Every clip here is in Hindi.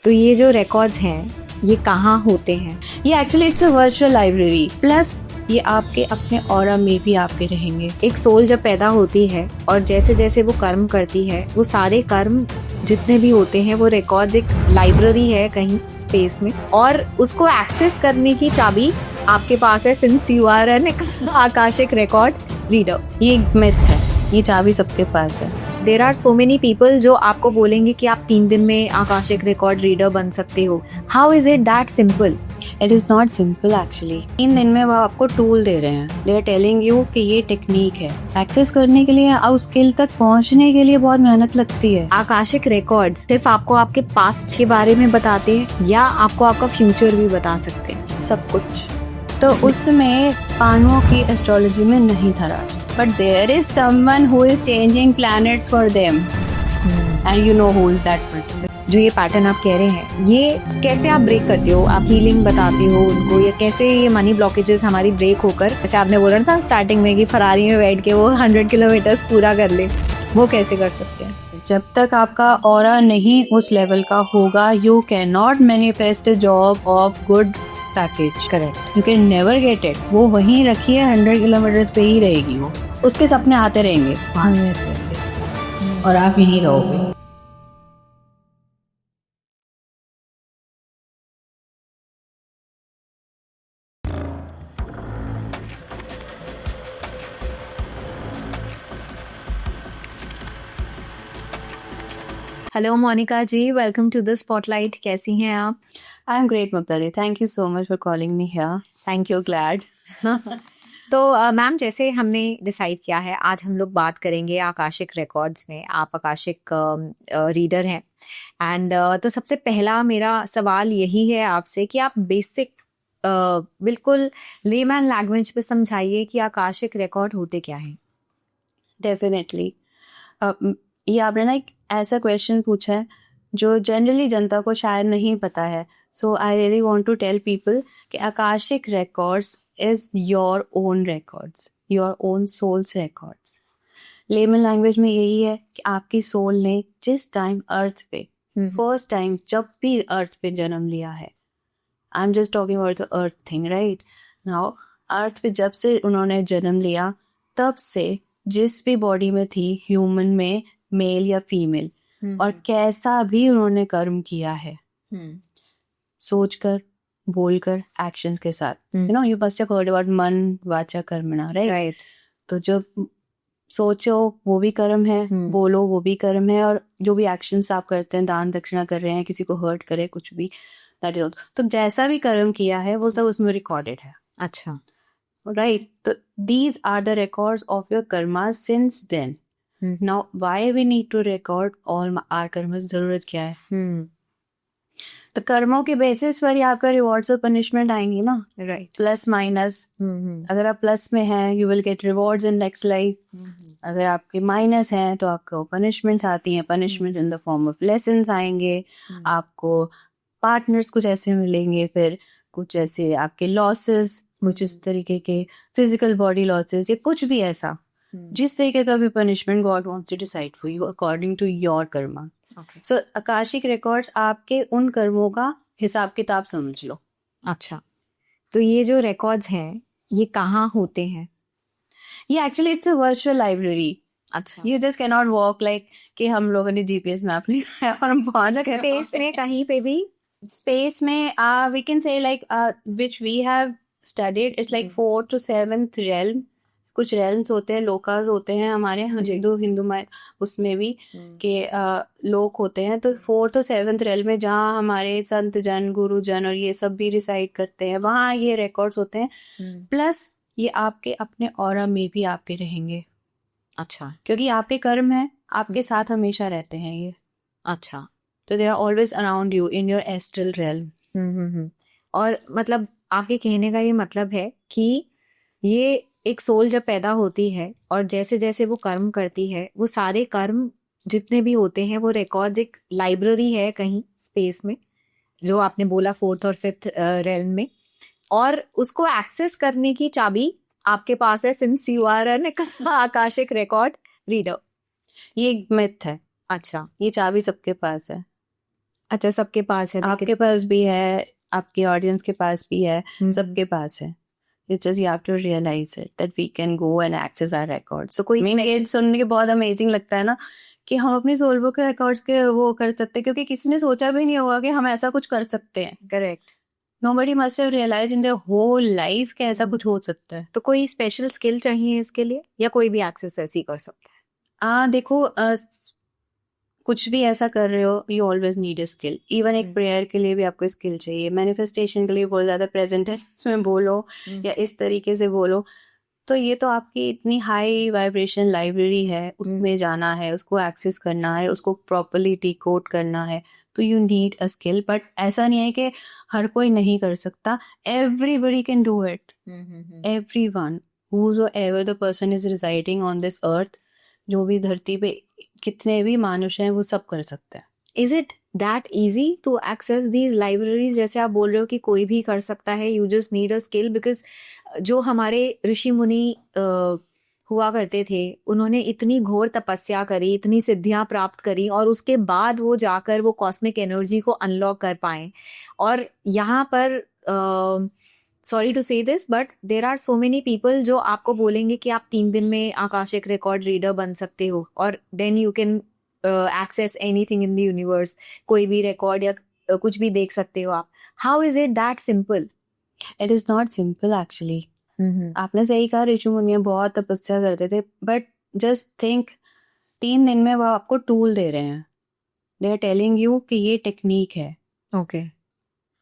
तो ये जो रिकॉर्ड्स हैं ये कहाँ होते हैं? ये actually it's a virtual library, plus ये आपके अपने ऑरा में भी आपके रहेंगे। एक सोल जब पैदा होती है और जैसे जैसे वो कर्म करती है, वो सारे कर्म जितने भी होते हैं वो रिकॉर्ड एक लाइब्रेरी है कहीं स्पेस में, और उसको एक्सेस करने की चाबी आपके पास है, since you are an akashic record reader. ये एक मिथ है, ये चाबी सबके पास है। There are so many people जो आपको बोलेंगे कि आप 3 दिन में आकाशिक रिकॉर्ड रीडर बन सकते हो। How is it that simple? It is not simple actually. 3 दिन में वो आपको टूल दे रहे हैं, दे आर टेलिंग यू कि ये टेक्निक है। एक्सेस करने के लिए, उस स्किल तक पहुंचने के लिए बहुत मेहनत लगती है। आकाशिक रिकॉर्ड सिर्फ आपको आपके पास्ट के बारे में बताते हैं या आपको आपका फ्यूचर भी बता सकते हैं? सब कुछ। तो उसमें पांडवों की एस्ट्रोलॉजी में नहीं था राज, but there is someone who is changing planets for them, and you know who is that person. जो ये पैटर्न आप कह रहे हैं, ये कैसे आप ब्रेक करते हो? आप हीलिंग बताते हो उनको, या कैसे ये मनी ब्लॉकेजेस हमारी ब्रेक होकर, जैसे आपने बोला था स्टार्टिंग में कि फरारी में बैठ के वो 100 किलोमीटर पूरा कर ले, वो कैसे कर सकते हैं? जब तक आपका ऑरा नहीं उस लेवल का होगा, you can not manifest a job of good package. Correct. You can never get it. वो वहीं रखी है, 100 किलोमीटर पे ही रहेगी, वो उसके सपने आते रहेंगे वहां से ऐसे, और आप यहीं रहोगे। Hello Monica ji, welcome to the spotlight. कैसी हैं आप? I am great Mukta ji, thank you so much for calling me here. Thank you, glad. तो मैम, जैसे हमने डिसाइड किया है आज हम लोग बात करेंगे आकाशिक रिकॉर्ड्स में। आप आकाशिक रीडर हैं एंड तो सबसे पहला मेरा सवाल यही है आपसे कि आप बेसिक बिल्कुल लेमैन लैंग्वेज पे समझाइए कि आकाशिक रिकॉर्ड होते क्या हैं। डेफिनेटली। ये आपने ना एक ऐसा क्वेश्चन पूछा है जो जनरली जनता को शायद नहीं पता है। So I really want to tell people कि Akashic records is your own records, your own soul's records. Layman language में यही है कि आपकी सोल ने जिस टाइम अर्थ पे फर्स्ट टाइम जब भी अर्थ पे जन्म लिया है, I am just talking about the earth thing, right now. Earth पे जब से उन्होंने जन्म लिया, तब से जिस भी बॉडी में थी, ह्यूमन में, मेल या फीमेल, और कैसा भी उन्होंने कर्म किया है, सोचकर, बोलकर, एक्शंस के साथ, you know, you must have heard about मन वाचा कर्मणा, राइट? तो जब सोचो वो भी कर्म है, बोलो वो भी कर्म है, और जो भी एक्शंस आप करते हैं, दान दक्षिणा कर रहे हैं, किसी को हर्ट करे, कुछ भी, दैट इज, तो जैसा भी कर्म किया है वो सब उसमें रिकॉर्डेड है। अच्छा, राइट। तो these are the records of your karma since then. Now why we need to record all our karma? जरूरत क्या है? तो कर्मों के बेसिस पर ही आपका रिवॉर्ड्स और पनिशमेंट आएंगी ना, राइट। Plus minus. अगर आप प्लस में हैं, you will get rewards in next life. अगर आपके माइनस हैं तो आपको पनिशमेंट्स आती हैं, punishments in the form of lessons आएंगे। आपको पार्टनर्स कुछ ऐसे मिलेंगे, फिर कुछ ऐसे आपके लॉसेस, कुछ इस तरीके के फिजिकल बॉडी लॉसेस, या कुछ भी ऐसा, जिस तरीके का भी punishment God wants to decide for you according to your karma. So akashic records आपके उन कर्मों का हिसाब किताब समझ लो। अच्छा, तो ये जो रिकॉर्ड्स हैं ये कहाँ होते हैं? ये actually it's a virtual library. अच्छा, you just can not walk like कि हम लोगों ने जीपीएस मैप लिया है और हम पहुंच गए स्पेस में कहीं पे भी। स्पेस में we can say like which we have studied, it's like 4th to 7th realm। कुछ रेल्म्स होते हैं, लोकाज होते हैं हमारे हिंदू उसमें भी के लोक होते हैं। तो 4th और 7th रेल्म में जहाँ हमारे संत जन, गुरु जन और ये सब भी रिसाइड करते हैं, वहाँ ये रिकॉर्ड्स होते हैं। प्लस ये आपके अपने ऑरा में भी आपके रहेंगे। अच्छा, क्योंकि आपके कर्म है, आपके साथ हमेशा रहते हैं ये। अच्छा, तो they are always around you in your astral realm. और मतलब आपके कहने का ये मतलब है कि ये एक सोल जब पैदा होती है और जैसे जैसे वो कर्म करती है, वो सारे कर्म जितने भी होते हैं वो रिकॉर्ड्स एक लाइब्रेरी है कहीं स्पेस में, जो आपने बोला 4th और 5th रेल्म में, और उसको एक्सेस करने की चाबी आपके पास है, since you are an akashic record reader. ये एक मिथ है। अच्छा, ये चाबी सबके पास है। अच्छा, सबके पास है, आपके पास भी है, आपके ऑडियंस के पास भी है, सबके पास है. It's just you have to realize it that we can go and access our records. तो कोई I mean, ये सुनने के बहुत अमेजिंग लगता है ना कि हम अपनी सोल बुक के रिकॉर्ड्स के वो कर सकते हैं, क्योंकि किसी ने सोचा भी नहीं होगा कि हम ऐसा कुछ कर सकते हैं. Correct. Nobody must have realized in their whole life कि ऐसा कुछ हो सकता है. तो कोई स्पेशल स्किल चाहिए इसके लिए या कोई भी एक्सेस ऐसे ही कर सकता है? देखो, कुछ भी ऐसा कर रहे हो, you always need a skill. Even एक प्रेयर के लिए भी आपको स्किल चाहिए, मैनिफेस्टेशन के लिए बहुत ज्यादा प्रेजेंट है इसमें बोलो या इस तरीके से बोलो. तो ये तो आपकी इतनी हाई वाइब्रेशन लाइब्रेरी है, उसमें जाना है, उसको एक्सेस करना है, उसको प्रॉपरली डिकोड करना है, तो you need a skill. But ऐसा नहीं है कि हर कोई नहीं कर सकता. Everybody can do it. Everyone whosoever the person is residing on this earth, जो भी धरती पे कितने भी मानुष हैं, वो सब कर सकते हैं. Is it that easy to access these libraries? जैसे आप बोल रहे हो कि कोई भी कर सकता है, you just need a skill. Because जो हमारे ऋषि मुनि हुआ करते थे, उन्होंने इतनी घोर तपस्या करी, इतनी सिद्धियां प्राप्त करी, और उसके बाद वो जाकर वो कॉस्मिक एनर्जी को अनलॉक कर पाए. और यहाँ पर sorry to say this, but there are so many people जो आपको बोलेंगे कि आप 3 दिन में आकाशिक रिकॉर्ड रीडर बन सकते हो, और then you can access anything in the universe. कोई भी रिकॉर्ड या कुछ भी देख सकते हो आप. How is it that simple? It is not simple actually. आपने सही कहा, ऋषि मुनि बहुत तपस्या करते थे, बट जस्ट थिंक 3 दिन में वो आपको टूल दे रहे हैं. दे आर टेलिंग यू कि ये टेक्निक है. ओके.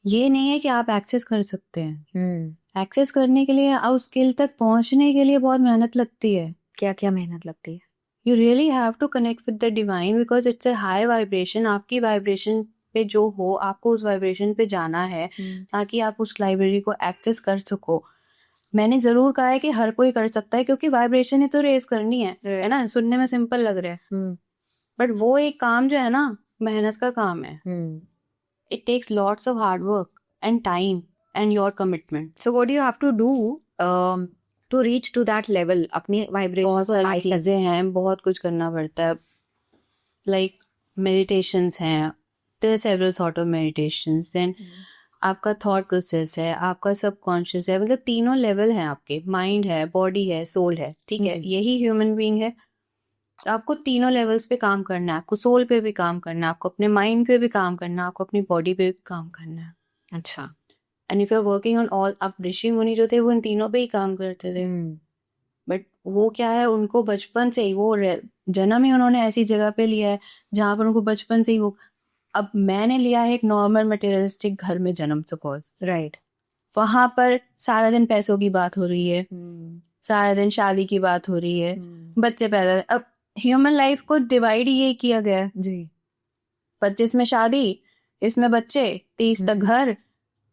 ये नहीं है कि आप एक्सेस कर सकते हैं. एक्सेस करने के लिए, उस स्किल तक पहुंचने के लिए बहुत मेहनत लगती है. क्या क्या मेहनत लगती है? You really have to connect with the divine because it's a high vibration. आपकी वाइब्रेशन पे जो हो, आपको उस वाइब्रेशन पे जाना है ताकि आप उस लाइब्रेरी को एक्सेस कर सको. मैंने जरूर कहा है कि हर कोई कर सकता है, क्योंकि वाइब्रेशन ही तो रेज करनी है ना. सुनने में सिंपल लग रहा है, बट वो एक काम जो है ना, मेहनत का काम है. It takes lots of hard work and time and your commitment. So what do you have to do to reach to that level? अपनी वाइब्रेशन बहुत सारी चीजें हैं, बहुत कुछ करना पड़ता है. लाइक मेडिटेशंस हैं, there are several sort of meditations. Then आपका थॉट प्रोसेस है, आपका सबकॉन्शियस है, मतलब तीनों लेवल हैं आपके. माइंड है, बॉडी है, सोल है. ठीक है, यही ह्यूमन बीइंग है. आपको तीनों लेवल्स पे काम करना है. आपको सोल पे भी काम करना है, आपको अपने माइंड पे भी काम करना है, आपको अपनी बॉडी पे भी काम करना है. अच्छा. And if you are working on all, आप ऋषि मुनि जो थे वो इन तीनों पे ही काम करते थे. बट वो क्या है, उनको बचपन से ही वो जन्म ही उन्होंने ऐसी जगह पे लिया है जहां पर उनको बचपन से ही वो. अब मैंने लिया है एक नॉर्मल मटेरियलिस्टिक घर में जन्म, सपोज. राइट. वहां पर सारा दिन पैसों की बात हो रही है, सारा दिन शादी की बात हो रही है, बच्चे पैदा. अब ह्यूमन लाइफ को डिवाइड ये किया गया है जी. 25 में शादी, इसमें बच्चे, 30 तक घर.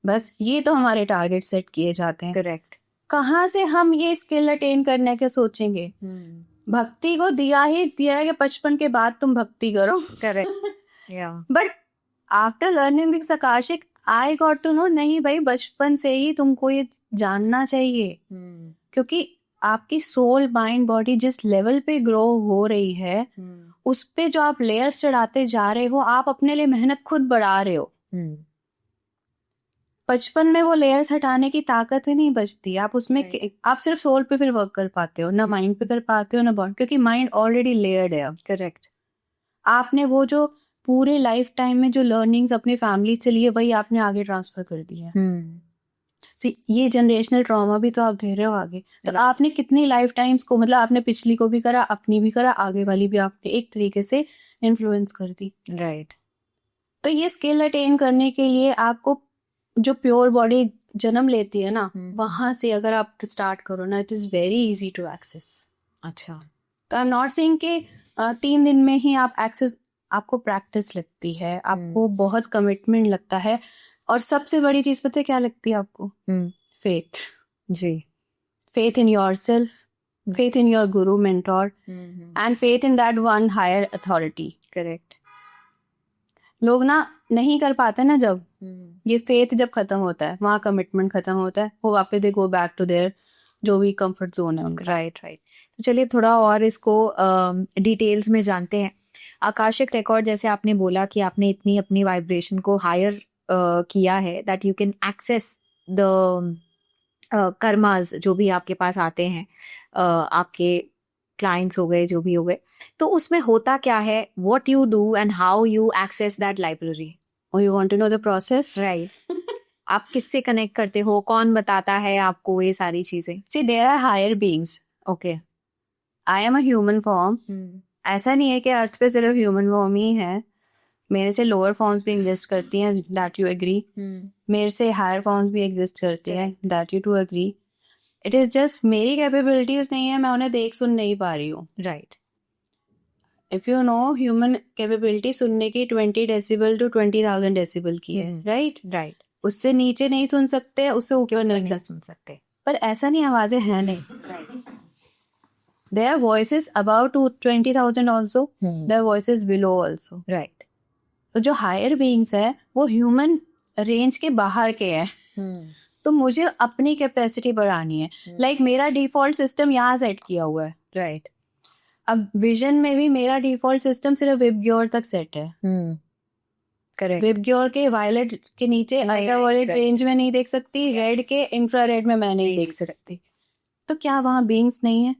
बस ये तो हमारे टारगेट सेट किए जाते हैं. करेक्ट. कहाँ से हम ये स्किल अटेन करने के सोचेंगे? भक्ति को दिया ही दिया है कि 55 के बाद तुम भक्ति करो. Correct. But after learning this akashic, I got to know, नहीं भाई, बचपन से ही तुमको ये जानना चाहिए. क्योंकि आपकी सोल, माइंड, बॉडी जिस लेवल पे ग्रो हो रही है, उस पे जो आप लेयर्स चढ़ाते जा रहे हो, आप अपने लिए मेहनत खुद बढ़ा रहे हो. 55 में वो लेयर्स हटाने की ताकत ही नहीं बचती. आप उसमें आप सिर्फ सोल पे फिर वर्क कर पाते हो, ना माइंड पे कर पाते हो, ना बॉडी, क्योंकि माइंड ऑलरेडी लेयर्ड है. करेक्ट. आपने वो जो पूरे लाइफ टाइम में जो लर्निंग्स अपनी फैमिली से लिए, वही आपने आगे ट्रांसफर कर दिया. तो ये जनरेशनल ट्रॉमा भी तो आप दे रहे हो आगे. तो आपने कितनी लाइफ टाइम्स को, मतलब आपने पिछली को भी करा, अपनी भी करा, आगे वाली भी आपने एक तरीके से इन्फ्लुएंस कर दी. राइट. तो ये स्किल अटेन करने के लिए आपको जो प्योर बॉडी जन्म लेती है ना, वहां से अगर आप स्टार्ट करो ना, it is very easy to access. अच्छा. तो आई एम नॉट सेइंग कि 3 दिन में ही आप एक्सेस, आपको प्रैक्टिस लगती है, आपको बहुत कमिटमेंट लगता है, और सबसे बड़ी चीज पता है क्या लगती है आपको? फेथ. जी. Faith in yourself, faith in your guru, mentor, and faith in that one higher authority. Correct. लोग ना नहीं कर पाते ना, जब ये फेथ जब खत्म होता है, वहाँ कमिटमेंट खत्म होता है, वो वापस दे गो बैक टू देयर जो भी कंफर्ट जोन है उनका. राइट. तो चलिए थोड़ा और इसको डिटेल्स में जानते हैं. आकाशिक रिकॉर्ड, जैसे आपने बोला कि आपने इतनी अपनी वाइब्रेशन को हायर किया है that you can access the karmas जो भी आपके पास आते हैं, आपके क्लाइंट्स हो गए, जो भी हो गए, तो उसमें होता क्या है, what you do and how you access that library? और you want to know the process? Right. आप किससे कनेक्ट करते हो, कौन बताता है आपको ये सारी चीजें? See there are higher beings, okay. I am a human form. ऐसा नहीं है कि अर्थ पे सिर्फ ह्यूमन फॉर्म ही है, मेरे से लोअर फॉर्म्स भी एग्जिस्ट करती हैं, दैट यू एग्री। मेरे से हायर फॉर्म्स भी एग्जिस्ट करती हैं, that you too agree. It is just मेरी कैपेबिलिटीज नहीं है, मैं उन्हें देख सुन नहीं पा रही हूँ। Right. If you know, human capability सुनने की 20 डेसिबल टू 20,000 डेसिबल की है, राइट? राइट। उससे नीचे नहीं सुन सकते, उससे ऊपर नहीं सुन सकते। पर ऐसा नहीं, आवाजें हैं नहीं। There are voices above to 20,000 also. There are voices below also. Right. तो जो हायर बीइंग्स है वो ह्यूमन रेंज के बाहर के हैं। तो मुझे अपनी कैपेसिटी बढ़ानी है। लाइक मेरा डिफॉल्ट सिस्टम यहाँ सेट किया हुआ है। राइट। अब विजन में भी मेरा डिफॉल्ट सिस्टम सिर्फ विबग्योर तक सेट है। करेक्ट। विबग्योर के वायलेट के नीचे अल्ट्रावायलेट रेंज में नहीं देख सकती, रेड के इंफ्रारेड में मैं नहीं देख सकती। तो क्या वहाँ बीइंग्स नहीं है?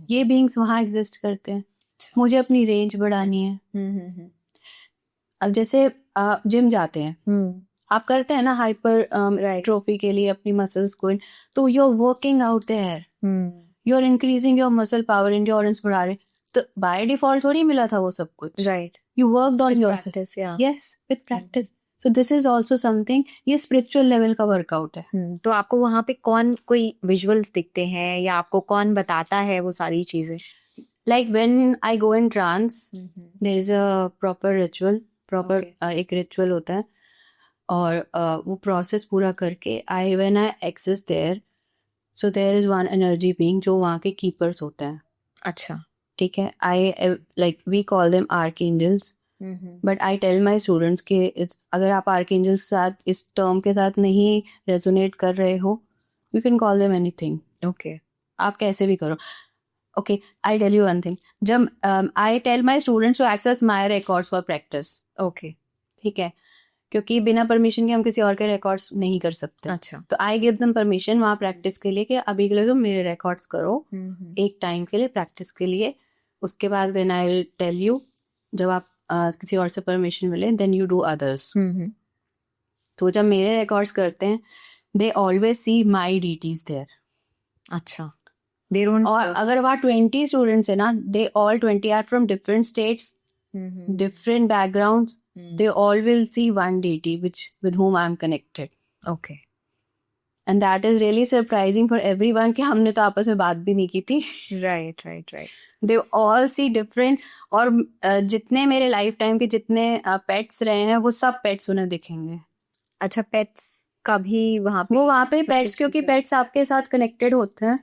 ये बीइंग्स वहाँ एग्जिस्ट करते हैं। मुझे अपनी रेंज बढ़ानी है। अब जैसे जिम जाते हैं, आप करते हैं ना हाइपर ट्रोफी के लिए अपनी मसल्स को, तो you are working out there, you are increasing your muscle power, endurance बढ़ा रहे। तो बाय डिफॉल्ट थोड़ी मिला था वो सब कुछ, right? You worked on yourself, yes, with practice. So this is also something, ये स्पिरिचुअल लेवल का वर्कआउट है। तो आपको वहां पे कौन कोई विजुअल्स दिखते हैं या आपको कौन बताता है वो सारी चीजें? Like when I go in trance, there is a proper ritual, एक रिचुअल होता है, और वो प्रोसेस पूरा करके I when I access there, so there is one energy being जो वहाँ के कीपर्स होते हैं। अच्छा। ठीक है, I like we call them archangels, but I tell my students के अगर आप आर्कएंजल्स के साथ इस टर्म के साथ नहीं रेजोनेट कर रहे हो, you can call them anything. Okay. आप कैसे भी करो। Okay, I tell you one thing, जब I tell my students to access my records for practice. Okay. ठीक है, क्योंकि बिना परमिशन के हम किसी और के रिकॉर्ड्स नहीं कर सकते। अच्छा। तो आई गिव देम परमिशन वहाँ प्रैक्टिस के लिए कि अभी के लिए तुम मेरे रिकॉर्ड्स करो एक टाइम के लिए, प्रैक्टिस के लिए। उसके बाद व्हेन आई टेल यू, जब आप किसी और से परमिशन मिले, देन यू डू अदर्स। तो जब मेरे रिकॉर्ड्स करते हैं, they always see my deities there. अच्छा। They don't. और अगर वहाँ 20 स्टूडेंट्स है ना, they all 20 are from different states, different backgrounds, they all will see one deity with whom I'm connected. Okay. And that is really surprising for everyone कि हमने तो आपस में बात भी नहीं की थी। Right, right, right. They all see different, और जितने मेरे लाइफ टाइम के जितने पेट्स रहे हैं वो सब पेट्स उन्हें दिखेंगे। अच्छा, पेट्स का भी वहाँ पे? वो वहाँ पे पेट्स, क्योंकि पेट्स आपके साथ कनेक्टेड होते हैं,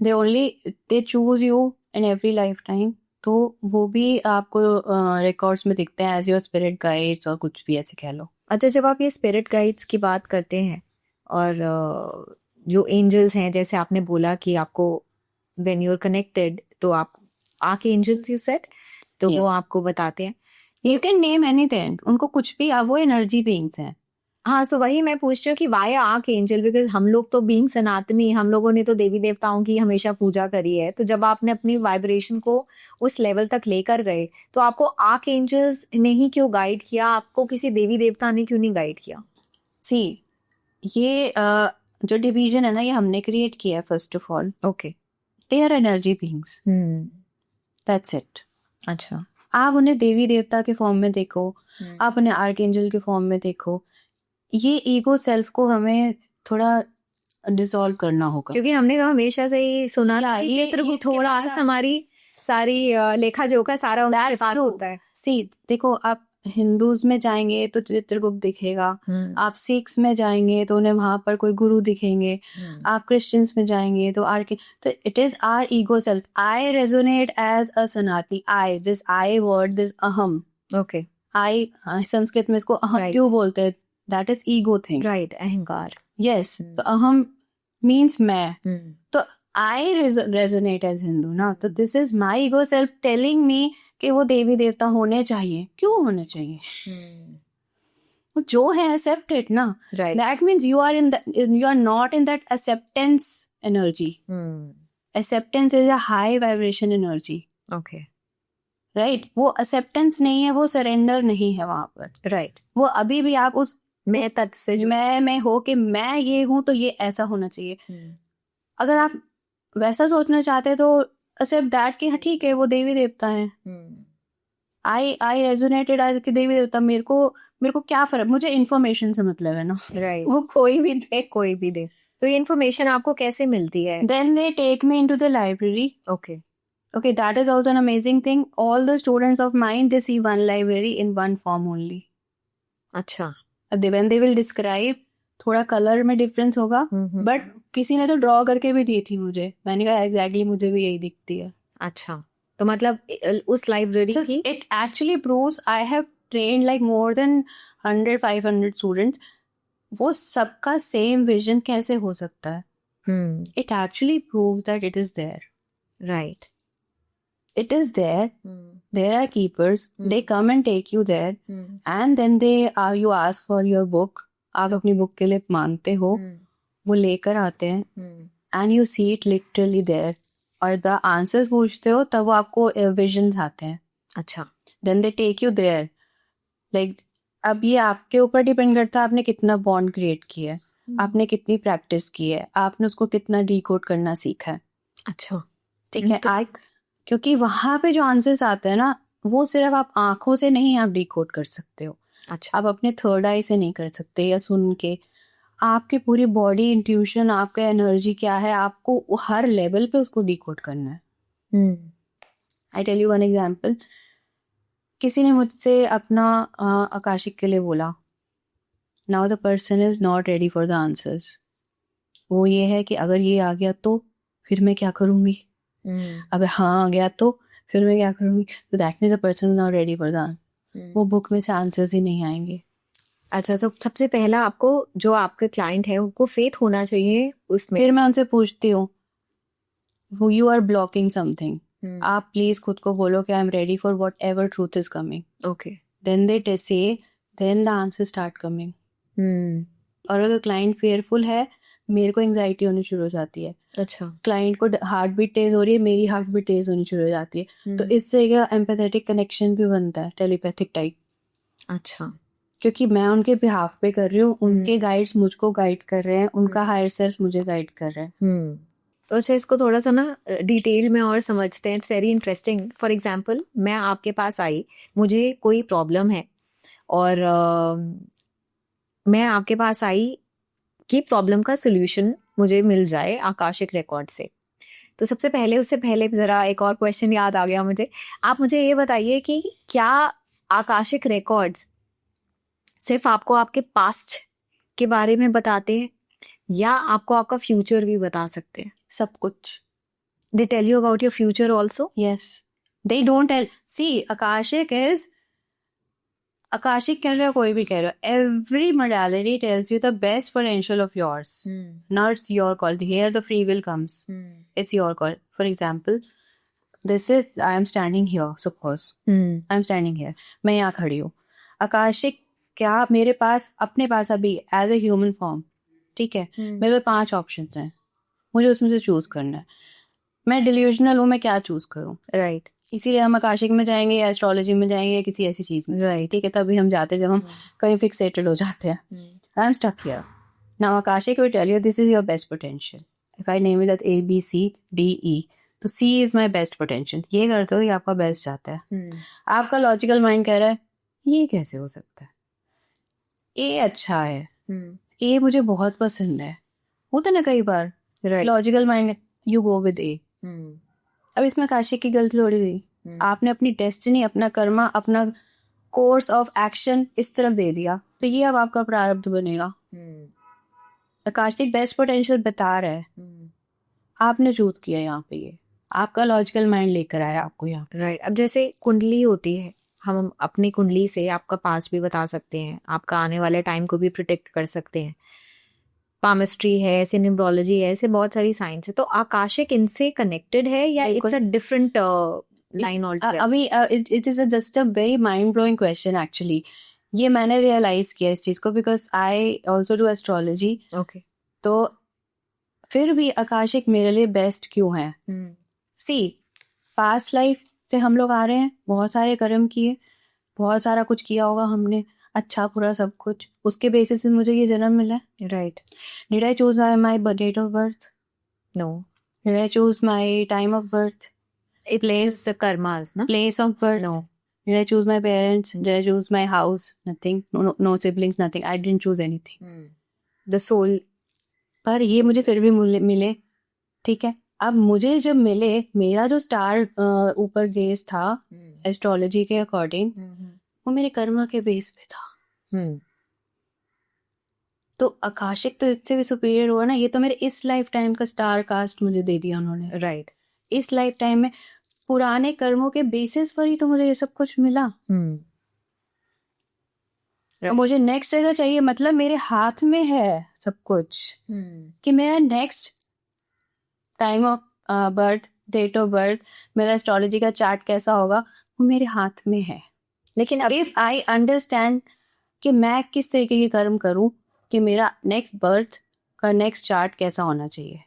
they choose you in every lifetime, तो वो भी आपको रिकॉर्ड्स में दिखते हैं एज योर स्पिरिट गाइड्स, और कुछ भी ऐसे कह लो। अच्छा, जब आप ये स्पिरिट गाइड्स की बात करते हैं और जो एंजल्स हैं, जैसे आपने बोला कि आपको व्हेन यू आर कनेक्टेड, तो आप आके एंजल्स यू सेड, तो वो आपको बताते हैं। यू कैन नेम एनीथिंग, उनको कुछ भी, वो एनर्जी बीइंग्स हैं। हाँ, सो वही मैं पूछ रही हूँ कि वाई आर्क एंजल, बिकॉज हम लोग तो बीइंग सनातनी, हम लोगों ने तो देवी देवताओं की हमेशा पूजा करी है। तो जब आपने अपनी वाइब्रेशन को उस लेवल तक लेकर गए, तो आपको आर्क एंजल्स ने ही क्यों गाइड किया? आपको किसी देवी देवता ने क्यों नहीं गाइड किया? सी, ये जो डिवीजन है ना, ये हमने क्रिएट किया है first of all. Okay. They are energy beings, that's it. अच्छा। आप उन्हें देवी देवता के फॉर्म में देखो, आप उन्हें आर्क एंजल के फॉर्म में देखो, ये ईगो सेल्फ को हमें थोड़ा डिसॉल्व करना होगा, क्योंकि हमने तो हमेशा से ही सुना कि चित्रगुप्त थोड़ा हमारी सारी लेखा जोखा सारा उनके पास होता है। सी, देखो, आप हिंदूज में जाएंगे तो चित्रगुप्त दिखेगा, आप सिख्स में जाएंगे तो उन्हें वहां पर कोई गुरु दिखेंगे, आप क्रिश्चियंस में जाएंगे तो तो it is our ego self. I resonate as a Sanatani, I, this I word, this aham. Okay. I, Sanskrit में इसको अहम क्यों बोलते हैं? That is ego thing, right, अहंकार। यस, तो अहम मीन्स मैं, तो आई रेजोनेट एज हिंदू ना, तो this is my ego self telling me कि वो देवी देवता होने चाहिए, क्यों होने चाहिए? जो है एक्सेप्ट इट ना. Right. That means you are not in that acceptance energy. Acceptance is a high vibration energy. Okay. Right? वो acceptance नहीं है, वो surrender नहीं है वहां पर. Right. वो अभी भी आप उस मैं तत्व से जो मैं हो कि मैं ये हूं तो ये ऐसा होना चाहिए. अगर आप वैसा सोचना चाहते हैं तो accept that कि हाँ ठीक है वो देवी देवता है. I resonated आज कि देवी देवता मेरे को क्या फर्क, मुझे इन्फॉर्मेशन से मतलब है ना. Right. वो कोई भी दे. तो ये इन्फॉर्मेशन आपको कैसे मिलती है? Then they take me into the library. Okay. Okay, that is also an amazing thing. All the students of mine, they see one library in one form only. अच्छा. When they will describe, थोड़ा कलर में डिफरेंस होगा, बट किसी ने तो ड्रॉ करके भी दी थी मुझे. मैंने कहा एग्जैक्टली मुझे भी यही दिखती है. अच्छा, तो मतलब उस लाइब्रेरी So की it actually proves I have trained like more than 100-500 students. वो सबका सेम विजन कैसे हो सकता है? It actually proves that it is there. Right. It is there. There are keepers. They come and take you there. And then you ask for your book. आप अपनी बुक के लिए मांगते हो. वो लेकर आते हैं. And you see it literally there. और the answers पूछते हो तब वो आपको visions आते हैं. अच्छा. Then they take you there. Like अब ये आपके ऊपर डिपेंड करता है आपने कितना बॉन्ड क्रिएट किया है. आपने कितनी प्रैक्टिस की है. आपने उसको कितना डिकोड करना सीखा है. अच्छा. ठीक है. क्योंकि वहां पे जो आंसर्स आते हैं ना वो सिर्फ आप आंखों से नहीं आप डिकोड कर सकते हो. अच्छा. आप अपने थर्ड आई से नहीं कर सकते या सुन के. आपकी पूरी बॉडी इंट्यूशन, आपका एनर्जी क्या है, आपको हर लेवल पे उसको डिकोड करना है. I tell you one example. किसी ने मुझसे अपना आकाशिक के लिए बोला. Now the person is not ready for the answers. वो ये है कि अगर ये आ गया तो फिर मैं क्या करूंगी. अगर हाँ आ गया तो फिर मैं क्या करूंगी. तो that means the person is not ready for the answer. वो बुक में से आंसर्स ही नहीं आएंगे. अच्छा, तो सबसे पहला आपको जो आपके क्लाइंट है उनको फेथ होना चाहिए उसमें. फिर मैं उनसे पूछती हूँ यू आर ब्लॉकिंग समथिंग. आप प्लीज खुद को बोलो कि I am ready for whatever truth is coming. Okay. Then they say then the answer start coming. और अगर क्लाइंट फेयरफुल है मेरे को एंग्जाइटी होनी शुरू हो जाती है. अच्छा. क्लाइंट को हार्ट बीट तेज हो रही है, मेरी हार्ट बीट तेज होनी शुरू हो जाती है. तो इससे एक एम्पैथेटिक कनेक्शन भी बनता है, टेलीपैथिक टाइप. अच्छा. क्योंकि मैं उनके बिहाफ पे कर रही हूँ, उनके गाइड्स मुझको गाइड कर रहे हैं, उनका हायर सेल्फ मुझे गाइड कर रहे हैं. तो अच्छा, इसको थोड़ा सा ना डिटेल में और समझते हैं. It's very interesting. For example मैं आपके पास आई, मुझे कोई प्रॉब्लम है और मैं आपके पास आई कि प्रॉब्लम का सोल्यूशन मुझे मिल जाए आकाशिक रिकॉर्ड से. तो सबसे पहले उससे पहले ज़रा एक और क्वेश्चन याद आ गया मुझे. आप मुझे ये बताइए कि क्या आकाशिक रिकॉर्ड्स सिर्फ आपको आपके पास्ट के बारे में बताते हैं या आपको आपका फ्यूचर भी बता सकते हैं? सब कुछ. They tell you about your future also? Yes. They don't tell. See akashic कह रहे हो कोई भी कह रहे हो, every modality tells you the best potential of yours. Now it's your call. Here the free will comes. It's your call. For example this is I am standing here. Suppose I am standing here. मैं यहाँ खड़ी हूँ. आकाशिक क्या मेरे पास अपने पास अभी एज ए ह्यूमन फॉर्म, ठीक है, मेरे पास 5 ऑप्शन हैं. मुझे उसमें से चूज करना है. मैं डिल्यूजनल हूँ, मैं क्या चूज करूँ. राइट. इसीलिए हम आकाशिक में जाएंगे या एस्ट्रोलॉजी में जाएंगे या किसी ऐसी चीज में. राइट. ठीक है, तभी हम जाते जब हम कहीं फिक्सेटेड हो जाते हैं. I am stuck here. Now akashic will tell you this is your best potential. If I name it that ABCDE, तो C is my best potential. ये करते हो ये आपका बेस्ट जाता है. आपका लॉजिकल माइंड कह रहा है ये कैसे हो सकता है, A अच्छा है, A मुझे बहुत पसंद है. होता ना कई बार logical mind you go with A. अब इसमें आकाशिक की गलती थोड़ी थी. आपने अपनी डेस्टिनी, अपना कर्मा, अपना कोर्स ऑफ एक्शन इस तरफ दे दिया, तो ये अब आपका प्रारब्ध बनेगा. आकाशिक बेस्ट पोटेंशियल बता रहा है, आपने चूज किया यहाँ पे. ये आपका लॉजिकल माइंड लेकर आया आपको यहाँ. राइट. अब जैसे कुंडली होती है, हम अपनी कुंडली से आपका पास्ट भी बता सकते हैं, आपका आने वाले टाइम को भी प्रोटेक्ट कर सकते हैं. पामिस्ट्री है, ऐसे न्यूमरोलॉजी है, ऐसे बहुत सारी साइंस है. तो आकाशिक इनसे कनेक्टेड है या it's a different line all अभी it is just a very mind blowing question actually. ये मैंने रियलाइज किया इस चीज को because I also do astrology. Okay. तो फिर भी आकाशिक मेरे लिए बेस्ट क्यों है? सी, पास्ट लाइफ से हम लोग आ रहे हैं, बहुत सारे कर्म किए, बहुत सारा कुछ किया होगा हमने, अच्छा बुरा सब कुछ, उसके बेसिस पे मुझे ये जन्म मिला है. Right. Did I choose my date of birth? No. Did I choose my time of birth? It is the karmas, na? Place of birth? No. Did I choose my parents? Did I choose my house? Nothing. No siblings, nothing. I didn't choose anything. The soul. पर ये मुझे फिर भी मिले. ठीक है, अब मुझे जब मिले, मेरा जो स्टार ऊपर बेस था एस्ट्रोलॉजी के अकॉर्डिंग, वो मेरे कर्मा के बेस पे था. तो आकाशिक तो इससे भी सुपीरियर हुआ ना. ये तो मेरे इस लाइफ टाइम का स्टार कास्ट मुझे दे दिया उन्होंने. राइट. इस लाइफ टाइम में पुराने कर्मों के बेसिस पर ही तो मुझे ये सब कुछ मिला. मुझे नेक्स्ट जगह चाहिए, मतलब मेरे हाथ में है सब कुछ कि मेरा next time of birth, date of birth, मेरा एस्ट्रोलॉजी का चार्ट कैसा होगा, वो मेरे हाथ में है. लेकिन इफ आई अंडरस्टैंड कि मैं किस तरीके के कर्म करूं, कि मेरा नेक्स्ट बर्थ का नेक्स्ट चार्ट कैसा होना चाहिए.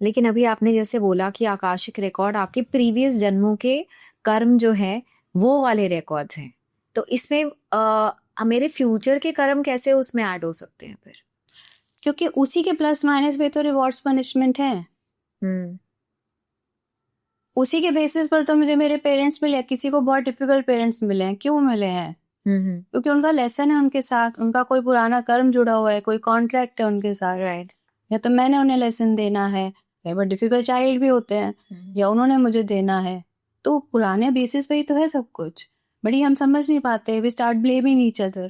लेकिन अभी आपने जैसे बोला कि आकाशिक रिकॉर्ड आपके प्रीवियस जन्मों के कर्म जो है वो वाले रिकॉर्ड्स हैं, तो इसमें मेरे फ्यूचर के कर्म कैसे उसमें ऐड हो सकते हैं फिर? क्योंकि उसी के प्लस माइनस पे तो रिवॉर्ड्स पनिशमेंट है. उसी के बेसिस पर तो मुझे मेरे पेरेंट्स मिले. किसी को बहुत डिफिकल्ट पेरेंट्स मिले हैं. क्यों मिले हैं? क्योंकि उनका लेसन है उनके साथ, उनका कोई पुराना कर्म जुड़ा हुआ है, कोई कॉन्ट्रैक्ट है उनके साथ. राइट. या तो मैंने उन्हें लेसन देना है, कई बार डिफिकल्ट चाइल्ड भी होते हैं, या उन्होंने मुझे देना है. तो पुराने बेसिस पे ही तो है सब कुछ. बट ये हम समझ नहीं पाते. We start blaming each other.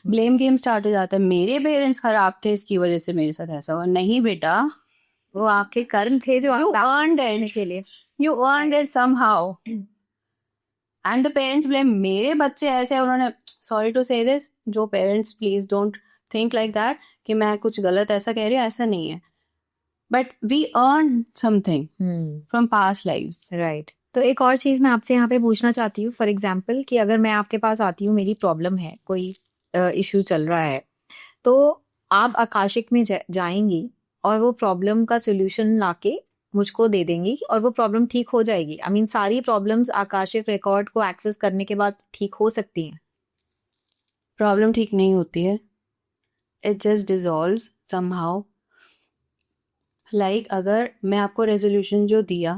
Blame game start हो जाता है. मेरे पेरेंट्स खराब थे, इसकी वजह से मेरे साथ ऐसा हुआ. नहीं बेटा, वो आपके कर्म थे जो you earned it के लिए. You earned it somehow. And the parents blame. मेरे बच्चे ऐसे, उन्होंने, sorry to say this, जो parents please don't think like that कि मैं कुछ गलत ऐसा कह रही हूँ, ऐसा नहीं है. But we earned something from past lives. Right. तो एक और चीज मैं आपसे यहाँ पे पूछना चाहती हूँ. फॉर एग्जाम्पल कि अगर मैं आपके पास आती हूँ, मेरी प्रॉब्लम है, कोई इश्यू चल रहा है, तो आप आकाशिक में जाएंगी और वो प्रॉब्लम का सोल्यूशन लाके मुझको दे देंगी और वो प्रॉब्लम ठीक हो जाएगी. आई मीन सारी प्रॉब्लम्स आकाशिक रिकॉर्ड को एक्सेस करने के बाद ठीक हो सकती हैं. प्रॉब्लम ठीक नहीं होती है. It just dissolves somehow. Like अगर मैं आपको रेजोल्यूशन जो दिया,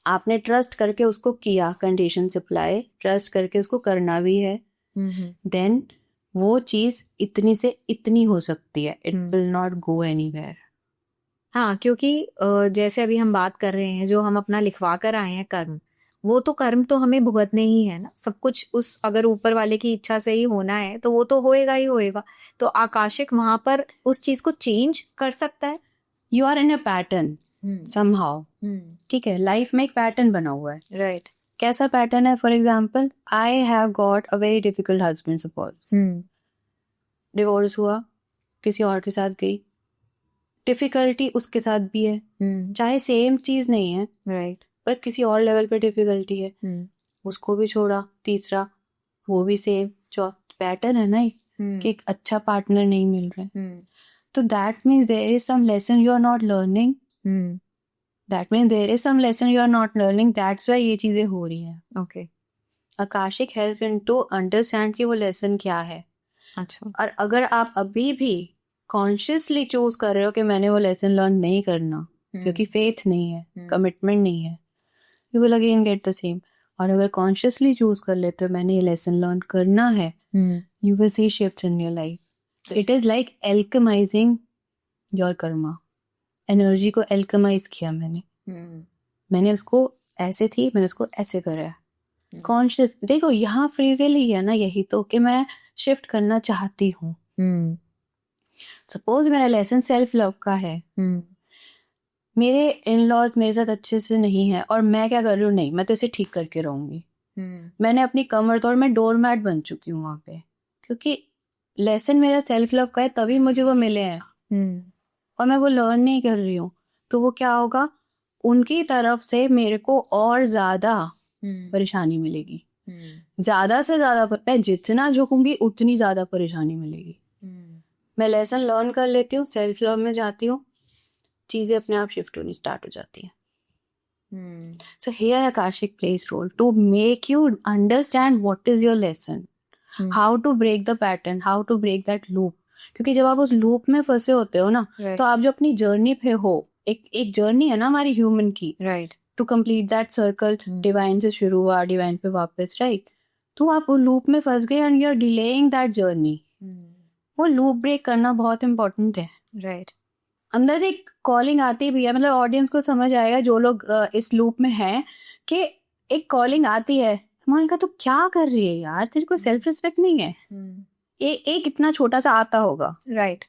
आपने ट्रस्ट करके उसको किया, कंडीशन सप्लाई, ट्रस्ट करके उसको करना भी है, देन वो चीज इतनी से इतनी हो सकती है. It will not go anywhere. हाँ, क्योंकि जैसे अभी हम बात कर रहे हैं, जो हम अपना लिखवा कर आए हैं कर्म, वो तो कर्म तो हमें भुगतने ही है ना. सब कुछ उस अगर ऊपर वाले की इच्छा से ही होना है तो वो तो होएगा ही होएगा. तो आकाशिक वहां पर उस चीज को चेंज कर सकता है. You are in a pattern somehow. ठीक है, लाइफ में एक पैटर्न बना हुआ है. राइट. कैसा पैटर्न है? For example, I have got a very difficult husband. Suppose divorce हुआ, किसी और के साथ गई, डिफिकल्टी उसके साथ भी है, चाहे सेम चीज नहीं है, राइट, पर किसी और लेवल पे डिफिकल्टी है. उसको भी छोड़ा, तीसरा वो भी सेम. चौथा पैटर्न है ना कि एक अच्छा पार्टनर नहीं मिल रहा है. तो that means there is some lesson you are not learning. That means there is some lesson you are not learning. That's why ये चीजें हो रही हैं. Okay. Akashic help in to understand कि वो लेसन क्या है. अच्छा. और अगर आप अभी भी कॉन्शियसली चूज कर रहे हो कि मैंने वो लेसन लर्न नहीं करना, क्योंकि फेथ नहीं है, कमिटमेंट नहीं है, you will again get the same. और अगर कॉन्शियसली चूज कर लेते हो मैंने ये लेसन लर्न करना है, you will see shifts in your life. It is like alchemizing your karma. Energy को एल्केमाइज किया मैंने उसको ऐसे थी, मैंने उसको ऐसे करा है. कॉन्शियस देखो, यहाँ फ्री विल ही है ना. यही तो कि मैं शिफ्ट करना चाहती हूँ. सपोज मेरा लेसन सेल्फ लव का है, मेरे इन लॉज मेरे साथ अच्छे से नहीं है, और मैं क्या कर रही हूँ, नहीं मैं तो इसे ठीक करके रहूंगी. मैंने अपनी कमर तोड़, मैं डोरमैट बन चुकी हूँ वहां पे, क्योंकि लेसन मेरा सेल्फ लव का है, तभी मुझे वो मिले हैं, और मैं वो लर्न नहीं कर रही हूँ. तो वो क्या होगा, उनकी तरफ से मेरे को और ज्यादा परेशानी मिलेगी, ज्यादा से ज्यादा मैं जितना झुकूंगी उतनी ज्यादा परेशानी मिलेगी। मैं लेसन लर्न कर लेती हूँ, सेल्फ लव में जाती हूँ, चीजें अपने आप शिफ्ट होनी स्टार्ट हो जाती हैं। So here Akashic plays role to make you understand what is your lesson, how to break the pattern, how to break that loop. क्योंकि जब आप उस लूप में फंसे होते हो ना, तो आप जो अपनी जर्नी पे हो, एक जर्नी है ना हमारी ह्यूमन की, right, to complete that circle, divine से शुरू हुआ डिवाइन पे वापस, राइट। तो आप वो लूप में फंस गए and you are delaying that journey. वो लूप ब्रेक करना बहुत इंपॉर्टेंट है। राइट, अंदर से एक कॉलिंग आती भी है, मतलब ऑडियंस को समझ आएगा जो लोग इस लूप में हैं कि एक कॉलिंग आती है, मन का तू क्या कर रही है यार, तेरे को सेल्फ रिस्पेक्ट नहीं है। एक इतना छोटा सा आता होगा, right,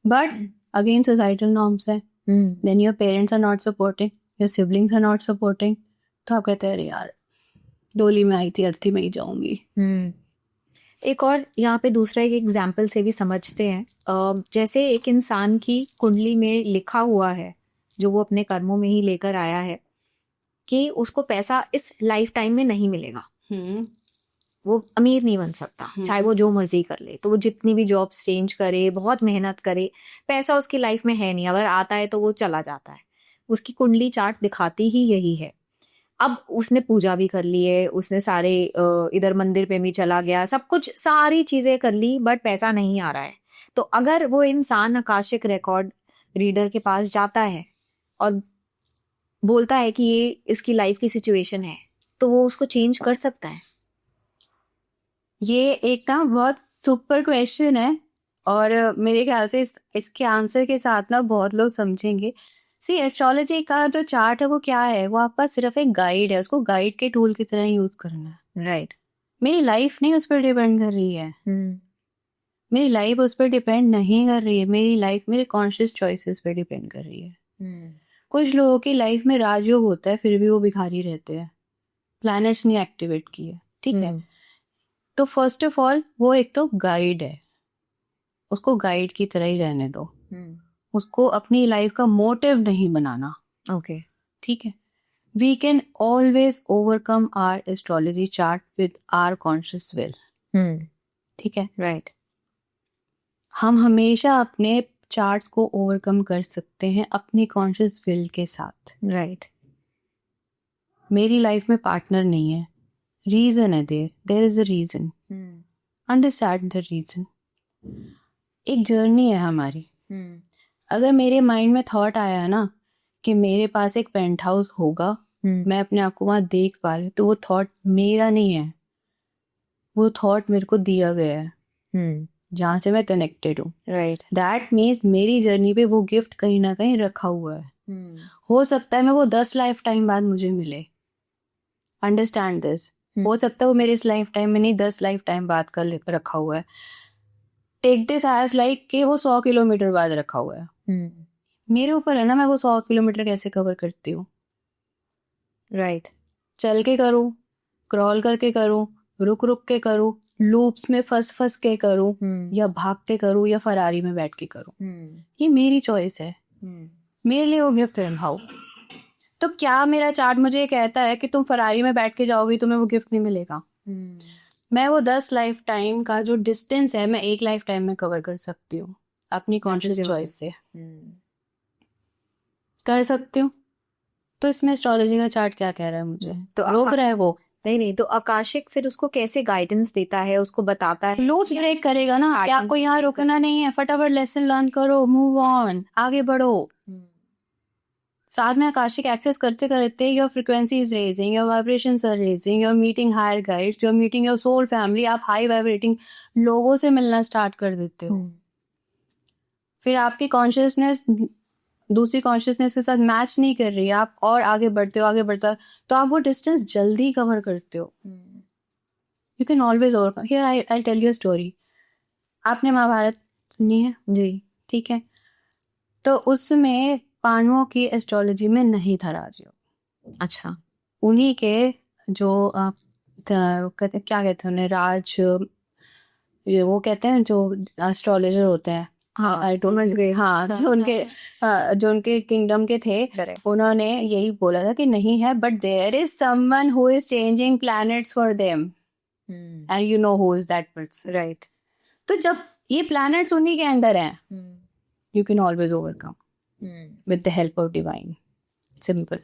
but again societal norms है, then your parents are not supporting, your siblings are not supporting, तो आप कहते हैं अरे यार डोली में आई थी अर्थी में ही जाऊंगी। एक और यहाँ पे दूसरा एक एग्जाम्पल से भी समझते हैं। जैसे एक इंसान की कुंडली में लिखा हुआ है, जो वो अपने कर्मों में ही लेकर आया है, कि उसको पैसा इस लाइफ टाइम में नहीं मिलेगा, वो अमीर नहीं बन सकता चाहे वो जो मर्जी कर ले। तो वो जितनी भी जॉब्स चेंज करे, बहुत मेहनत करे, पैसा उसकी लाइफ में है नहीं, अगर आता है तो वो चला जाता है। उसकी कुंडली चार्ट दिखाती ही यही है। अब उसने पूजा भी कर ली है, उसने सारे इधर मंदिर पे भी चला गया, सब कुछ सारी चीजें कर ली, बट पैसा नहीं आ रहा है। तो अगर वो इंसान आकाशिक रिकॉर्ड रीडर के पास जाता है और बोलता है कि ये इसकी लाइफ की सिचुएशन है, तो वो उसको चेंज कर सकता है। ये एक ना बहुत सुपर क्वेश्चन है, और मेरे ख्याल से इसके आंसर के साथ ना बहुत लोग समझेंगे। सी एस्ट्रोलॉजी का जो चार्ट है वो क्या है, वो आपका सिर्फ एक गाइड है, उसको गाइड के टूल की तरह यूज करना है। राइट, मेरी लाइफ नहीं उस पर डिपेंड कर रही है, मेरी लाइफ उस पर डिपेंड नहीं कर रही है, मेरी लाइफ मेरे कॉन्शियस चॉइसेस पे डिपेंड कर रही है। कुछ लोगों की लाइफ में राजयोग होता है फिर भी वो भिखारी रहते हैं, प्लैनेट्स नहीं एक्टिवेट किए, ठीक है। तो फर्स्ट ऑफ ऑल वो एक तो गाइड है, उसको गाइड की तरह ही रहने दो, उसको अपनी लाइफ का मोटिव नहीं बनाना। ओके, ठीक है। We can always overcome our astrology chart with our conscious will, ठीक है, राइट। हम हमेशा अपने चार्ट्स को ओवरकम कर सकते हैं अपनी कॉन्शियस विल के साथ। राइट, मेरी लाइफ में पार्टनर नहीं है, रीजन है, there is a reason, understand the reason. एक जर्नी है हमारी। अगर मेरे माइंड में थॉट आया है ना कि मेरे पास एक पेंट हाउस होगा, मैं अपने आप को वहां देख पा रही हूँ, तो वो थॉट मेरा नहीं है, वो थॉट मेरे को दिया गया है जहां से मैं कनेक्टेड हूँ। राइट, दैट मीन्स मेरी जर्नी पे वो गिफ्ट कहीं ना कहीं रखा हुआ है। हो सकता है मैं वो 10 लाइफ टाइम बाद मुझे मिले, अंडरस्टैंड दिस। हो सकता है वो मेरे इस लाइफ टाइम में नहीं, 10 लाइफ टाइम बाद का रखा हुआ है। टेक दिस एज लाइक कि वो 100 किलोमीटर बाद रखा हुआ है। मेरे ऊपर है ना मैं वो 100 किलोमीटर कैसे कवर करती हूँ। राइट, चल के करूँ, क्रॉल करके करूँ, रुक रुक के करूँ, लूप्स में फंस के करूँ, या भाग के करूँ, या फरारी में बैठ के करूँ, ये मेरी चॉइस है। मेरे लिए वो गिफ्ट है। हाउ? तो क्या मेरा चार्ट मुझे कहता है कि तुम फरारी में बैठ के जाओगी तुम्हें वो गिफ्ट नहीं मिलेगा? मैं वो 10 लाइफ टाइम का जो डिस्टेंस है मैं एक लाइफ टाइम में कवर कर सकती हूँ अपनी कॉन्शियस चॉइस से, कर सकती हूँ। तो इसमें एस्ट्रोलॉजी का चार्ट क्या कह रहा है मुझे? तो रोक रहा है वो? नहीं, तो आकाशिक फिर उसको कैसे गाइडेंस देता है, उसको बताता है। लूप ब्रेक करेगा ना कि आपको यहाँ रुकना नहीं है, फटाफट लेसन लर्न करो, मूव ऑन, आगे बढ़ो। साथ में आकाशिक एक्सेस करते करते your frequency is raising, your vibrations are raising, your meeting higher guides, your meeting your soul family. आप हाई वाइब्रेटिंग लोगों से मिलना स्टार्ट कर देते हो। फिर आपकी कॉन्शियसनेस दूसरी कॉन्शियसनेस के साथ मैच नहीं कर रही है, आप और आगे बढ़ते हो, आगे बढ़ता, तो आप वो डिस्टेंस जल्दी कवर करते हो। You can always overcome. Here I tell you a story. आपने महाभारत सुनी है? जी, ठीक है। तो उसमें पांडवों की एस्ट्रोलॉजी में नहीं था राजयोग। अच्छा, उन्हीं के जो कहते क्या कहते हैं उन्हें, वो कहते हैं जो एस्ट्रोलॉजर होते हैं, हाँ, I don't- समझ गए। हाँ, जो उनके किंगडम के थे, Correct. उन्होंने यही बोला था कि नहीं है, but there is someone who is changing planets for them, and you know who is that person. Right. तो जब ये प्लैनेट्स उन्हीं के अंडर हैं, you can always overcome with the help of divine. Simple.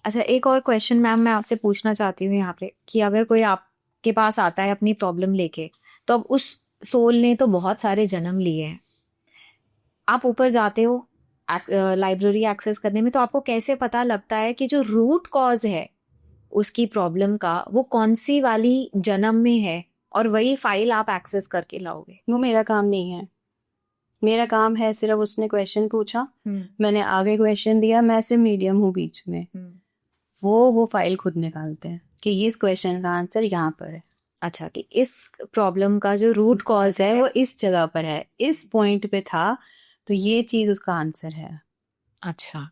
अच्छा, एक और क्वेश्चन मैम मैं आपसे पूछना चाहती हूँ यहाँ पे कि अगर कोई आपके पास आता है अपनी प्रॉब्लम लेके, तो अब उस सोल ने तो बहुत सारे जन्म लिए हैं, आप ऊपर जाते हो लाइब्रेरी एक्सेस करने में, तो आपको कैसे पता लगता है कि जो रूट कॉज है उसकी प्रॉब्लम का वो कौन सी वाली जन्म में है, और वही फाइल आप एक्सेस करके लाओगे? वो मेरा काम नहीं है। मेरा काम है सिर्फ उसने क्वेश्चन पूछा, मैंने आगे क्वेश्चन दिया, मैं सिर्फ मीडियम हूँ बीच में। वो फाइल खुद निकालते हैं कि इस क्वेश्चन का आंसर यहाँ पर है। अच्छा, कि इस प्रॉब्लम का जो रूट कॉज है वो इस जगह पर है, इस पॉइंट पे था, तो ये चीज उसका आंसर है। अच्छा।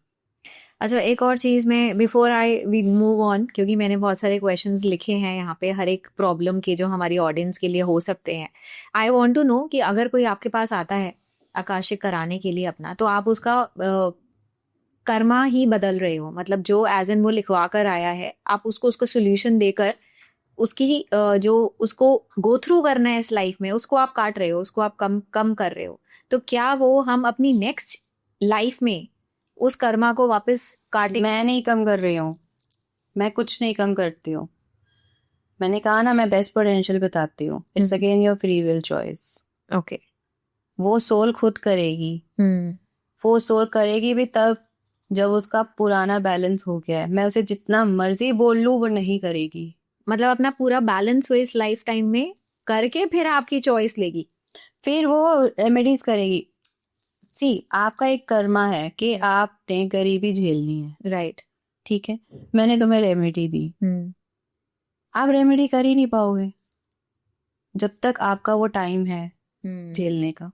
अच्छा, एक और चीज मैं before I we move on, क्योंकि मैंने बहुत सारे क्वेश्चंस लिखे हैं यहाँ पे हर एक प्रॉब्लम के जो हमारी ऑडियंस के लिए हो सकते हैं। आई वांट टू नो कि अगर कोई आपके पास आता है आकाशिक कराने के लिए अपना, तो आप उसका कर्मा ही बदल रहे हो, मतलब जो एज एन वो लिखवा कर आया है, आप उसको उसका सोल्यूशन देकर उसकी जो उसको गो थ्रू करना है इस लाइफ में, उसको आप काट रहे हो, उसको आप कम कम कर रहे हो। तो क्या वो हम अपनी नेक्स्ट लाइफ में उस कर्मा को वापस काटे? मैं नहीं कम कर रही हूँ, मैं कुछ नहीं कम करती हूँ। मैंने कहा ना, मैं बेस्ट पोटेंशियल बताती हूँ। It's again your free will choice. Okay. वो सोल खुद करेगी। वो सोल करेगी भी तब जब उसका पुराना बैलेंस हो गया है। मैं उसे जितना मर्जी बोल लूँ, वो नहीं करेगी। मतलब अपना पूरा बैलेंस वो इस लाइफ टाइम में करके फिर आपकी चॉइस लेगी, फिर वो रेमेडीज करेगी। सी, आपका एक कर्मा है कि आपने गरीबी झेलनी है, राइट? ठीक है, मैंने तुम्हें रेमेडी दी, आप रेमेडी कर ही नहीं पाओगे जब तक आपका वो टाइम है झेलने का।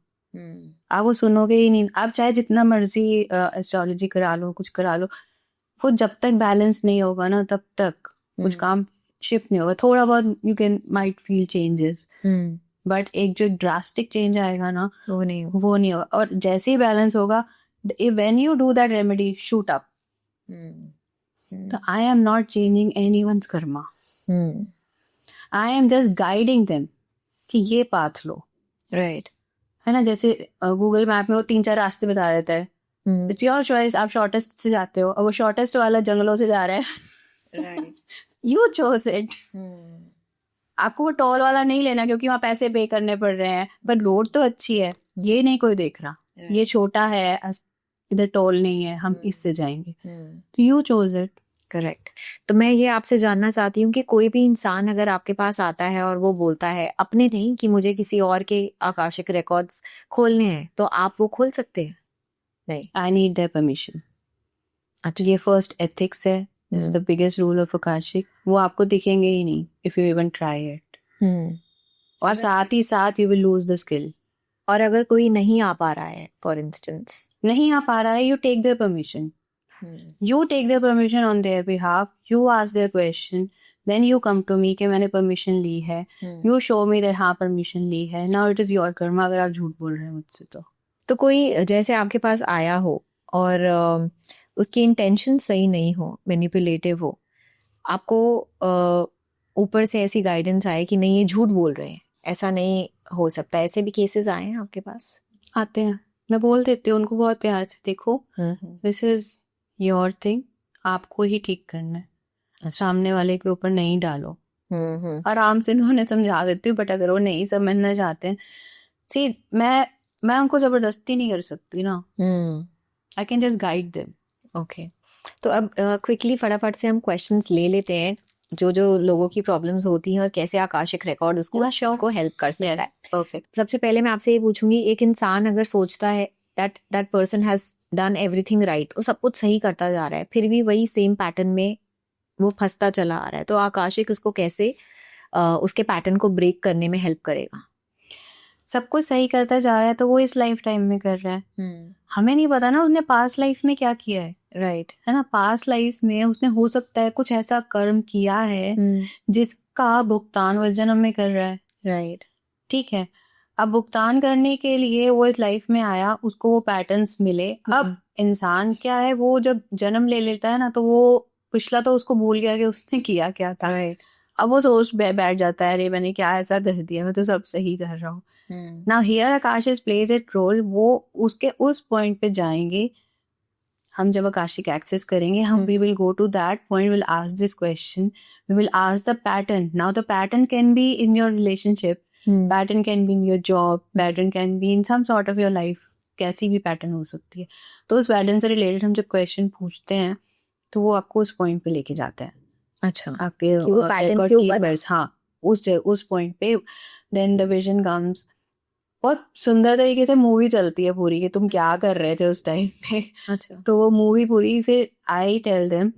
आप वो सुनोगे ही नहीं। आप चाहे जितना मर्जी एस्ट्रोलॉजी करा लो, कुछ करा लो, वो जब तक बैलेंस नहीं होगा ना, तब तक कुछ काम शिफ्ट नहीं होगा। थोड़ा बहुत you can might feel changes, but एक जो ड्रास्टिक चेंज आएगा ना, वो नहीं हो। वो नहीं होगा। और जैसे ही बैलेंस होगा, when you do that remedy, shoot up. तो I am not changing anyone's karma, I am just guiding them कि ये पाथ लो। राइट। है ना, जैसे गूगल मैप में वो 3-4 रास्ते बता देता है, इट्स योर चॉइस, आप शॉर्टेस्ट से जाते हो, और वो शॉर्टेस्ट वाला जंगलों से जा रहा है। राइट। You chose it. आपको वो टोल वाला नहीं लेना क्योंकि वहाँ पैसे पे करने पड़ रहे हैं, पर रोड तो अच्छी है, ये नहीं कोई देख रहा, ये छोटा है, इधर टोल नहीं है, हम इससे जाएंगे। तो यू चोज इट। करेक्ट। तो मैं ये आपसे जानना चाहती हूँ कि कोई भी इंसान अगर आपके पास आता है और वो बोलता है अपने नहीं कि मुझे किसी और के आकाशिक रिकॉर्ड्स खोलने हैं, तो आप वो खोल सकते हैं? नहीं। I need their permission. अच्छा। ये फर्स्ट एथिक्स है, this is the biggest rule of Akashic. वो आपको दिखेंगे ही नहीं if you even try it, और साथ ही साथ you will lose the skill. और अगर कोई नहीं आ पा रहा है, फॉर इंस्टेंस नहीं आ पा रहा है, you take their permission. You take their permission on their behalf. You ask their question. Then you come to me कि मैंने permission ली है. You show me that हाँ permission ली है. Now it is your karma अगर आप झूठ बोल रहे हैं मुझसे तो कोई जैसे आपके पास आया हो और उसकी इंटेंशन सही नहीं हो, मैनिपुलेटिव हो, आपको ऊपर से ऐसी गाइडेंस आए कि नहीं ये झूठ बोल रहे हैं, ऐसा नहीं हो सकता, ऐसे भी केसेस आए हैं आपके पास? आते हैं। मैं बोल देती हूँ उनको बहुत प्यार से, देखो दिस इज योर थिंग, आपको ही ठीक करना है, सामने वाले के ऊपर नहीं डालो। आराम से उन्हें समझा देती हूँ, बट अगर वो नहीं समझना चाहते हैं, सी मैं उनको जबरदस्ती नहीं कर सकती ना, I can just guide them. Okay. तो अब क्विकली फटाफट से हम क्वेश्चंस ले लेते हैं जो जो लोगों की प्रॉब्लम्स होती हैं और कैसे आकाशिक रिकॉर्ड उसको को हेल्प कर सकता है। परफेक्ट। सबसे पहले मैं आपसे ये पूछूंगी, एक इंसान अगर सोचता है that person has done everything right, वो सब कुछ सही करता जा रहा है, फिर भी वही सेम पैटर्न में वो फंसता चला आ रहा है, तो आकाशिक उसको कैसे उसके पैटर्न को ब्रेक करने में हेल्प करेगा? सब कुछ सही करता जा रहा है तो वो इस लाइफ टाइम में कर रहा है, हमें नहीं पता ना उसने पास्ट लाइफ में क्या किया है। राइट है ना, पास्ट लाइफ में उसने हो सकता है कुछ ऐसा कर्म किया है जिसका भुगतान वो जन्म में कर रहा है। राइट। ठीक है, अब भुगतान करने के लिए वो इस लाइफ में आया, उसको वो पैटर्न्स मिले। अब इंसान क्या है, वो जब जन्म ले लेता है ना, तो वो पिछला तो उसको भूल गया कि उसने किया क्या था। राइट। अब वो सोच बैठ जाता है, अरे मैंने क्या ऐसा कर दिया, मैं तो सब सही कर रहा हूँ। Now here Akashic plays it role. वो उसके उस पॉइंट पे जाएंगे, हम जब आकाशिक एक्सेस करेंगे, हम we will go to that point, will ask this question, we will ask the pattern. Now the pattern can be in your relationship, pattern can be in your job, pattern can be in some sort of your life, कैसी भी पैटर्न हो सकती है। तो उस पैटर्न से रिलेटेड हम जब क्वेश्चन पूछते हैं तो वो आपको उस पॉइंट पे लेके जाता है। अच्छा, आपके कि वो पैटर्न record के ऊपर keepers, हाँ, उस पॉइंट पे देन द विजन कम्स। बहुत सुंदर तरीके से मूवी चलती है पूरी, कि तुम क्या कर रहे थे उस टाइम पे। अच्छा। तो वो मूवी पूरी, फिर आई टेल देम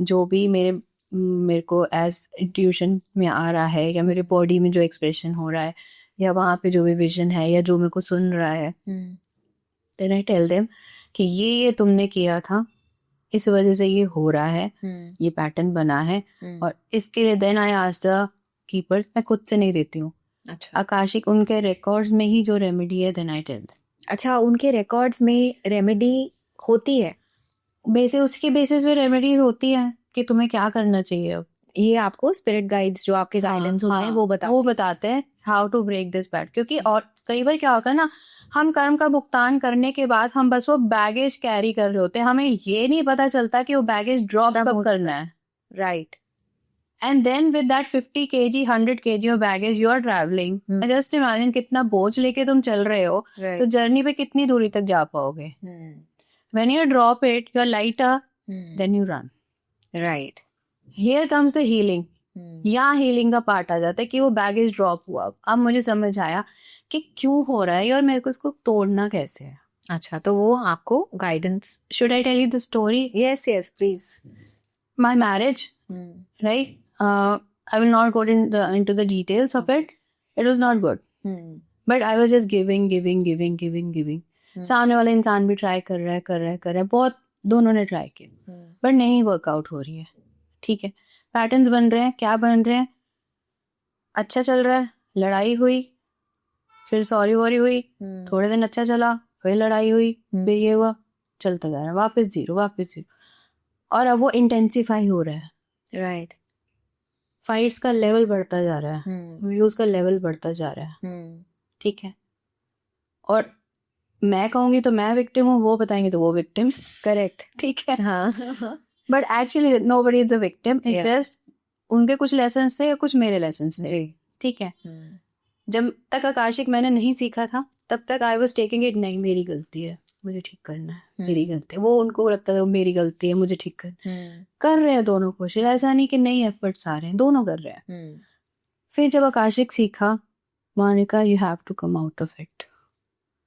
जो भी मेरे को एज इंट्यूशन में आ रहा है, या मेरे बॉडी में जो एक्सप्रेशन हो रहा है, या वहाँ पे जो भी विजन है, या जो मेरे को सुन रहा है, देन आई टेल देम कि ये तुमने किया था, इस वजह से ये हो रहा है, ये पैटर्न बना है, और इसके लिए then I ask the keeper. मैं खुद से नहीं देती हूँ, अच्छा। आकाशिक उनके रिकॉर्ड्स में ही जो रेमेडी है, देन आई टेल देम। अच्छा, उनके रिकॉर्ड्स में रेमेडी होती है? उसकी बेसिस पे रेमेडीज होती है कि तुम्हें क्या करना चाहिए। अब ये आपको स्पिरिट गाइड्स जो आपके गाइडेंस होते हैं वो बताते हैं how to break this pattern. क्योंकि और कई बार क्या होता है ना, हम कर्म का भुगतान करने के बाद हम बस वो बैगेज कैरी कर रहे होते हैं, हमें ये नहीं पता चलता कि वो बैगेज ड्रॉप कब करना है। Right. And then with that 50 kg 100 kg of baggage you are travelling, just imagine कितना बोझ लेके तुम चल रहे हो, तो जर्नी पे कितनी दूरी तक जा पाओगे। When you drop it, you are lighter, then you run. Right. Here comes the healing. यहाँ हीलिंग का पार्ट आ जाता है कि वो बैगेज ड्रॉप हुआ, अब मुझे समझ आया कि क्यों हो रहा है और मेरे को इसको तोड़ना कैसे है। अच्छा, तो वो आपको guidance. Should I tell you the story? Yes yes please. My marriage, right, I will not go into the details of it. It was not good. But I was just giving. सामने वाला इंसान भी ट्राई कर रहा है, बहुत दोनों ने ट्राई किया, बट नहीं वर्कआउट हो रही है। ठीक है, पैटर्न्स बन रहे हैं, क्या बन रहे हैं, अच्छा चल रहा है, लड़ाई हुई, फिर सॉरी वॉरी हुई, थोड़े दिन अच्छा चला, फिर लड़ाई हुई, फिर ये हुआ, चलता जा रहा है, वापस जीरो, और अब वो इंटेंसिफाई हो रहा है। राइट। फाइट्स का लेवल बढ़ता जा रहा है, व्यूज का लेवल बढ़ता जा रहा है। ठीक है, और मैं कहूंगी तो मैं विक्टिम हूँ, वो बताएंगे तो वो विक्टिम। करेक्ट। ठीक है, हाँ। But actually nobody is the victim, it just उनके कुछ लेसन्स थे या कुछ मेरे लेसन्स थे। ठीक है, जब तक आकाशिक मैंने नहीं सीखा था तब तक आई वाज टेकिंग इट, नहीं मेरी गलती है, मुझे ठीक करना है, मेरी गलती है। वो उनको लगता था मेरी गलती है, मुझे ठीक कर रहे हैं दोनों कोशिश, ऐसा नहीं कि नहीं एफर्ट्स आ रहे हैं, दोनों कर रहे हैं। फिर जब आकाशिक सीखा, मैंने कहा you have to come out of it,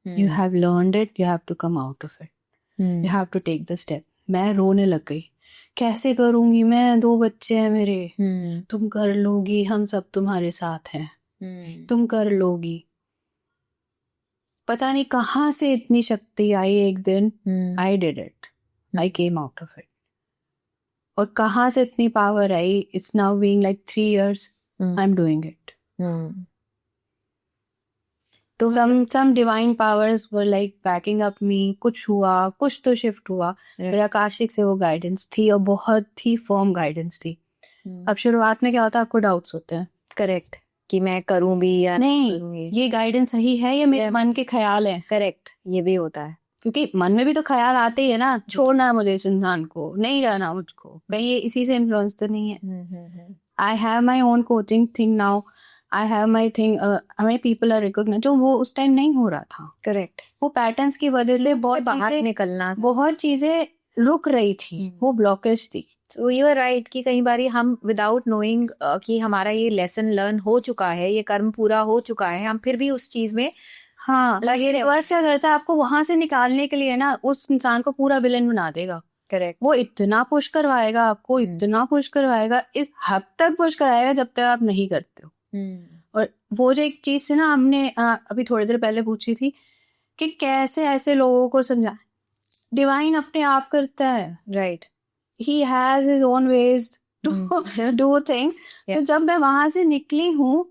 you have learned it, you have to come out of it, you have to take the step. मैं रोने लग गई, कैसे करूंगी मैं, 2 बच्चे हैं मेरे, तुम कर लोगी, हम सब तुम्हारे साथ हैं, तुम कर लोगी। पता नहीं कहाँ से इतनी शक्ति आई एक दिन, I did it, I came out of it. और कहाँ से इतनी power I, it's now being like 3 years I am doing it. तो some divine powers were like backing up me, कुछ हुआ, कुछ तो शिफ्ट हुआ। फिर आकाशिक से वो गाइडेंस थी, और बहुत ही फर्म गाइडेंस थी। अब शुरुआत में क्या होता है, आपको डाउट्स होते हैं। करेक्ट, कि मैं करूं भी या नहीं करूंगी, ये गाइडेंस सही है, ये मेरे मन के ख्याल है। करेक्ट, ये भी होता है, क्योंकि मन में भी तो ख्याल आते ही है ना, छोड़ना है मुझे इस इंसान को, नहीं रहना मुझको, कहीं ये इसी से इन्फ्लुएंस तो नहीं है। I have my own coaching thing now, I have my thing, हमें पीपल आर रिकॉग्नाइज, जो वो उस टाइम नहीं हो रहा था। करेक्ट, वो पैटर्न्स की वजह से बहुत बाहर निकलना, बहुत चीजें रुक रही थी, वो ब्लॉकेज थी। So you are right कि कई बारी हम विदाउट नोइंग कि हमारा ये लेसन लर्न हो चुका है, ये कर्म पूरा हो चुका है, हम फिर भी उस चीज में ये रिवर्स क्या करता है, आपको वहां से निकालने के लिए ना उस इंसान को पूरा विलन बना देगा। करेक्ट, वो इतना पुश करवाएगा आपको, इतना पुश करवाएगा, इस हद तक पुश कराएगा जब तक आप नहीं करते हो। और वो जो एक चीज से ना हमने अभी थोड़ी देर पहले पूछी थी कि कैसे ऐसे लोगों को समझा, डिवाइन अपने आप करता है। Right, he has his own ways to do things। तो जब मैं वहां से निकली हूँ,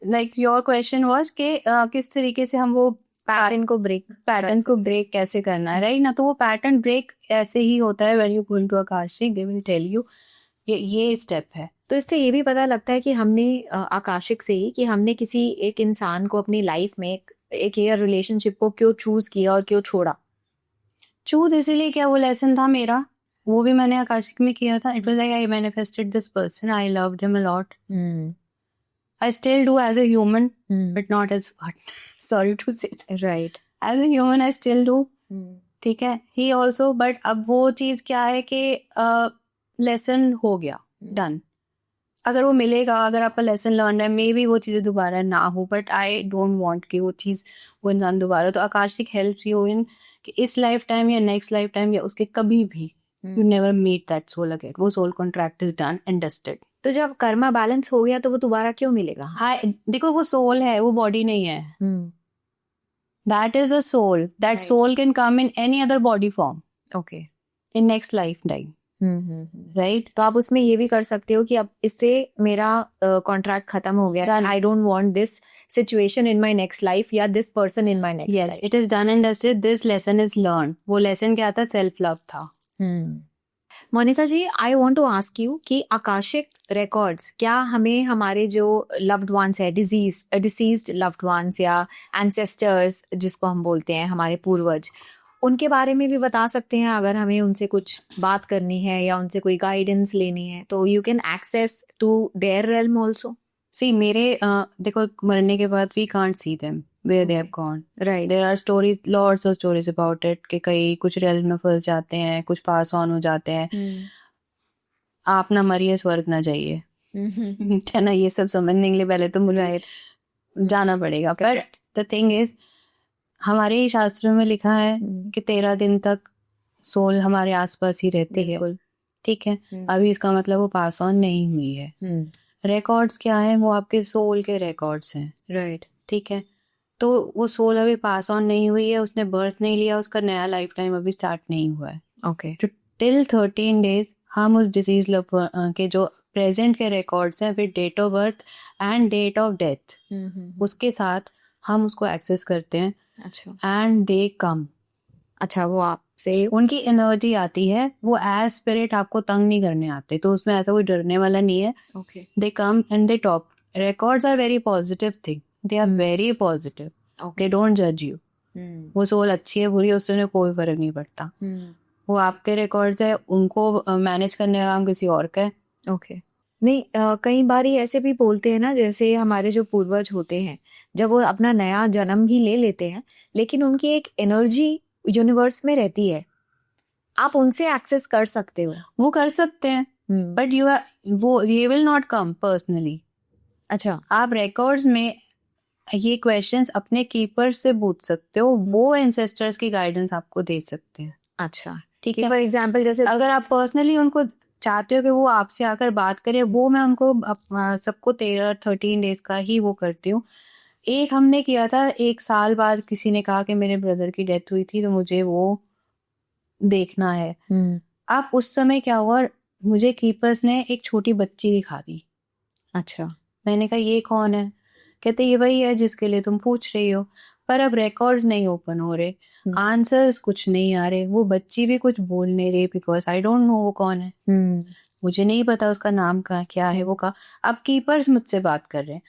लाइक योर क्वेश्चन वाज कि किस तरीके से हम वो पैटर्न को ब्रेक कैसे करना है, राइट ना? तो वो पैटर्न ब्रेक ऐसे ही होता है when you go into Akashic, they will tell you ये स्टेप है। तो इससे ये भी पता लगता है कि हमने आकाशिक से ही कि हमने किसी एक इंसान को अपनी लाइफ में एक एयर रिलेशनशिप को क्यों चूज किया और क्यों छोड़ा। चूज इसीलिए क्या, वो लेसन था मेरा, वो भी मैंने आकाशिक में किया था। It was like I manifested this person, I loved him a lot, I still do as a human but not as partner, sorry to say, right, as a human I still do, ठीक है, ही ऑल्सो। बट अब वो चीज क्या है कि लेसन हो गया, डन। अगर वो मिलेगा, अगर आपका लेसन लर्न है, मे बी वो चीज़ें दोबारा ना हो, बट आई डोंट वांट कि वो चीज़ वो इंसान दोबारा। तो आकाशिक हेल्प्स यू इन कि इस लाइफ टाइम या नेक्स्ट लाइफ टाइम या उसके कभी भी you never meet that soul again, वो soul contract is done and dusted. तो जब कर्मा बैलेंस हो गया तो वो दोबारा क्यों मिलेगा? हाँ, देखो वो सोल है, वो बॉडी नहीं है। That is a soul, that soul can come in any other body form, okay, in next life time, right? तो आप उसमें ये भी कर सकते हो कि अब इससे मेरा कॉन्ट्रैक्ट खत्म हो गया, I don't want this situation in my next life या this person in my next life. Yes, it is done and dusted, this lesson is learn. वो लेसन क्या था? सेल्फ लव था। Monika ji, I want to ask you कि आकाशिक रिकॉर्ड्स क्या हमें हमारे जो लव्ड वंस है, डिसीज्ड लव्ड वंस या एंसेस्टर्स जिसको हम बोलते हैं, हमारे पूर्वज, उनके बारे में भी बता सकते हैं? अगर हमें उनसे कुछ बात करनी है या उनसे कोई गाइडेंस लेनी है तो you can access to their realm also. See मेरे देखो, मरने के बाद we can't see them where they have gone, right, there are stories, lots of stories about it कि कई कुछ realm में फंस जाते हैं, कुछ पास ऑन हो जाते हैं। आप ना मरिए, स्वर्ग ना जाइए, है ना? ये सब समझने के लिए पहले तो मुझे जाना पड़ेगा। बट द थिंग इज, हमारे ही शास्त्रों में लिखा है कि 13 दिन तक सोल हमारे आसपास ही रहती है, ठीक है? अभी इसका मतलब वो पास ऑन नहीं हुई है। रिकॉर्ड्स क्या है? वो आपके सोल के रिकॉर्ड्स हैं, राइट, ठीक है? तो वो सोल अभी पास ऑन नहीं हुई है, उसने बर्थ नहीं लिया, उसका नया लाइफ टाइम अभी स्टार्ट नहीं हुआ है। ओके, तो टिल 13 डेज हम उस डिजीज के जो प्रेजेंट के रिकॉर्ड्स हैं with date of birth and date of death, उसके साथ हम उसको एक्सेस करते हैं। अच्छा, एंड दे कम, अच्छा, वो आपसे उनकी एनर्जी आती है, वो एज स्पिरिट आपको तंग नहीं करने आते, तो उसमें ऐसा कोई डरने वाला नहीं है। Okay, they come and they talk. Records are very positive thing, they are very positive, they don't जज यू। वो सोल अच्छी है बुरी है उससे उन्हें कोई फर्क नहीं पड़ता। वो आपके रिकॉर्ड्स है, उनको मैनेज करने का काम किसी और का है। ओके, नहीं, कई बार ही ऐसे भी बोलते हैं ना, जैसे हमारे जो पूर्वज होते हैं जब वो अपना नया जन्म भी ले लेते हैं लेकिन उनकी एक एनर्जी यूनिवर्स में रहती है, आप उनसे एक्सेस कर सकते हो। वो कर सकते हैं, बट यू आर, वो ये विल नॉट कम पर्सनली। अच्छा, आप रिकॉर्ड्स में ये क्वेश्चंस अपने कीपर से पूछ सकते हो, वो एंसेस्टर्स की गाइडेंस आपको दे सकते हैं। अच्छा, ठीक है। है, फॉर एग्जांपल जैसे अगर आप पर्सनली उनको चाहते हो कि वो आपसे आकर बात करें, वो मैं उनको सबको 13 डेज का ही वो करती हूँ। एक हमने किया था 1 साल बाद, किसी ने कहा कि मेरे ब्रदर की डेथ हुई थी तो मुझे वो देखना है। अब उस समय क्या हुआ, मुझे कीपर्स ने एक छोटी बच्ची दिखा दी। अच्छा, मैंने कहा ये कौन है? कहते ये वही है जिसके लिए तुम पूछ रही हो। पर अब रिकॉर्ड्स नहीं ओपन हो रहे, आंसर्स कुछ नहीं आ रहे, वो बच्ची भी कुछ बोल नहीं रही, बिकॉज आई डोंट नो वो कौन है। मुझे नहीं पता उसका नाम क्या है। वो कहा, अब कीपर्स मुझसे बात कर रहे हैं,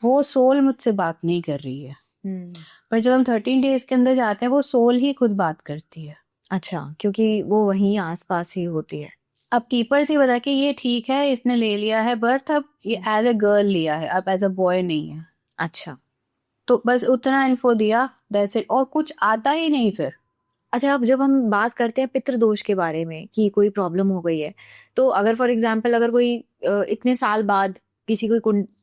वो सोल मुझसे बात नहीं कर रही है। पर जब हम 13 डेज के अंदर जाते हैं, वो सोल ही खुद बात करती है। अच्छा, क्योंकि वो वहीं आसपास ही होती है। अब कीपर से बता के ये ठीक है, इसने ले लिया है बर्थ, अब ये एज अ गर्ल लिया है, अब एज अ बॉय नहीं है। अच्छा, तो बस उतना इन्फो दिया, दैट्स इट, और कुछ आता ही नहीं फिर। अच्छा, अब जब हम बात करते हैं पितृदोष के बारे में कि कोई प्रॉब्लम हो गई है, तो अगर फॉर एग्जांपल अगर कोई इतने साल बाद किसी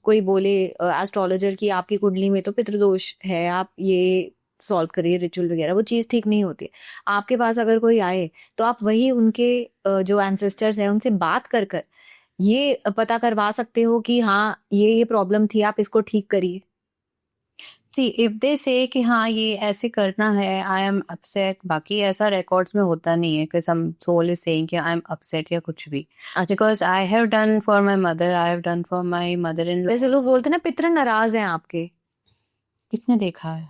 कोई बोले एस्ट्रोलॉजर की आपकी कुंडली में तो पितृदोष है, आप ये सॉल्व करिए रिचुअल वगैरह, वो चीज़ ठीक नहीं होती। आपके पास अगर कोई आए तो आप वही उनके जो एंसेस्टर्स हैं उनसे बात कर कर ये पता करवा सकते हो कि हाँ ये प्रॉब्लम थी, आप इसको ठीक करिए। सी इफ दे से कि हाँ ये ऐसे करना है, आई एम अपसेट, बाकी ऐसा रिकॉर्ड्स में होता नहीं है कि सम सोल इज सेइंग कि आई एम अपसेट या कुछ भी, because I have done for my mother, I have done for my mother in law. वैसे लोग बोलते हैं ना पितर नाराज हैं आपके, किसने देखा है?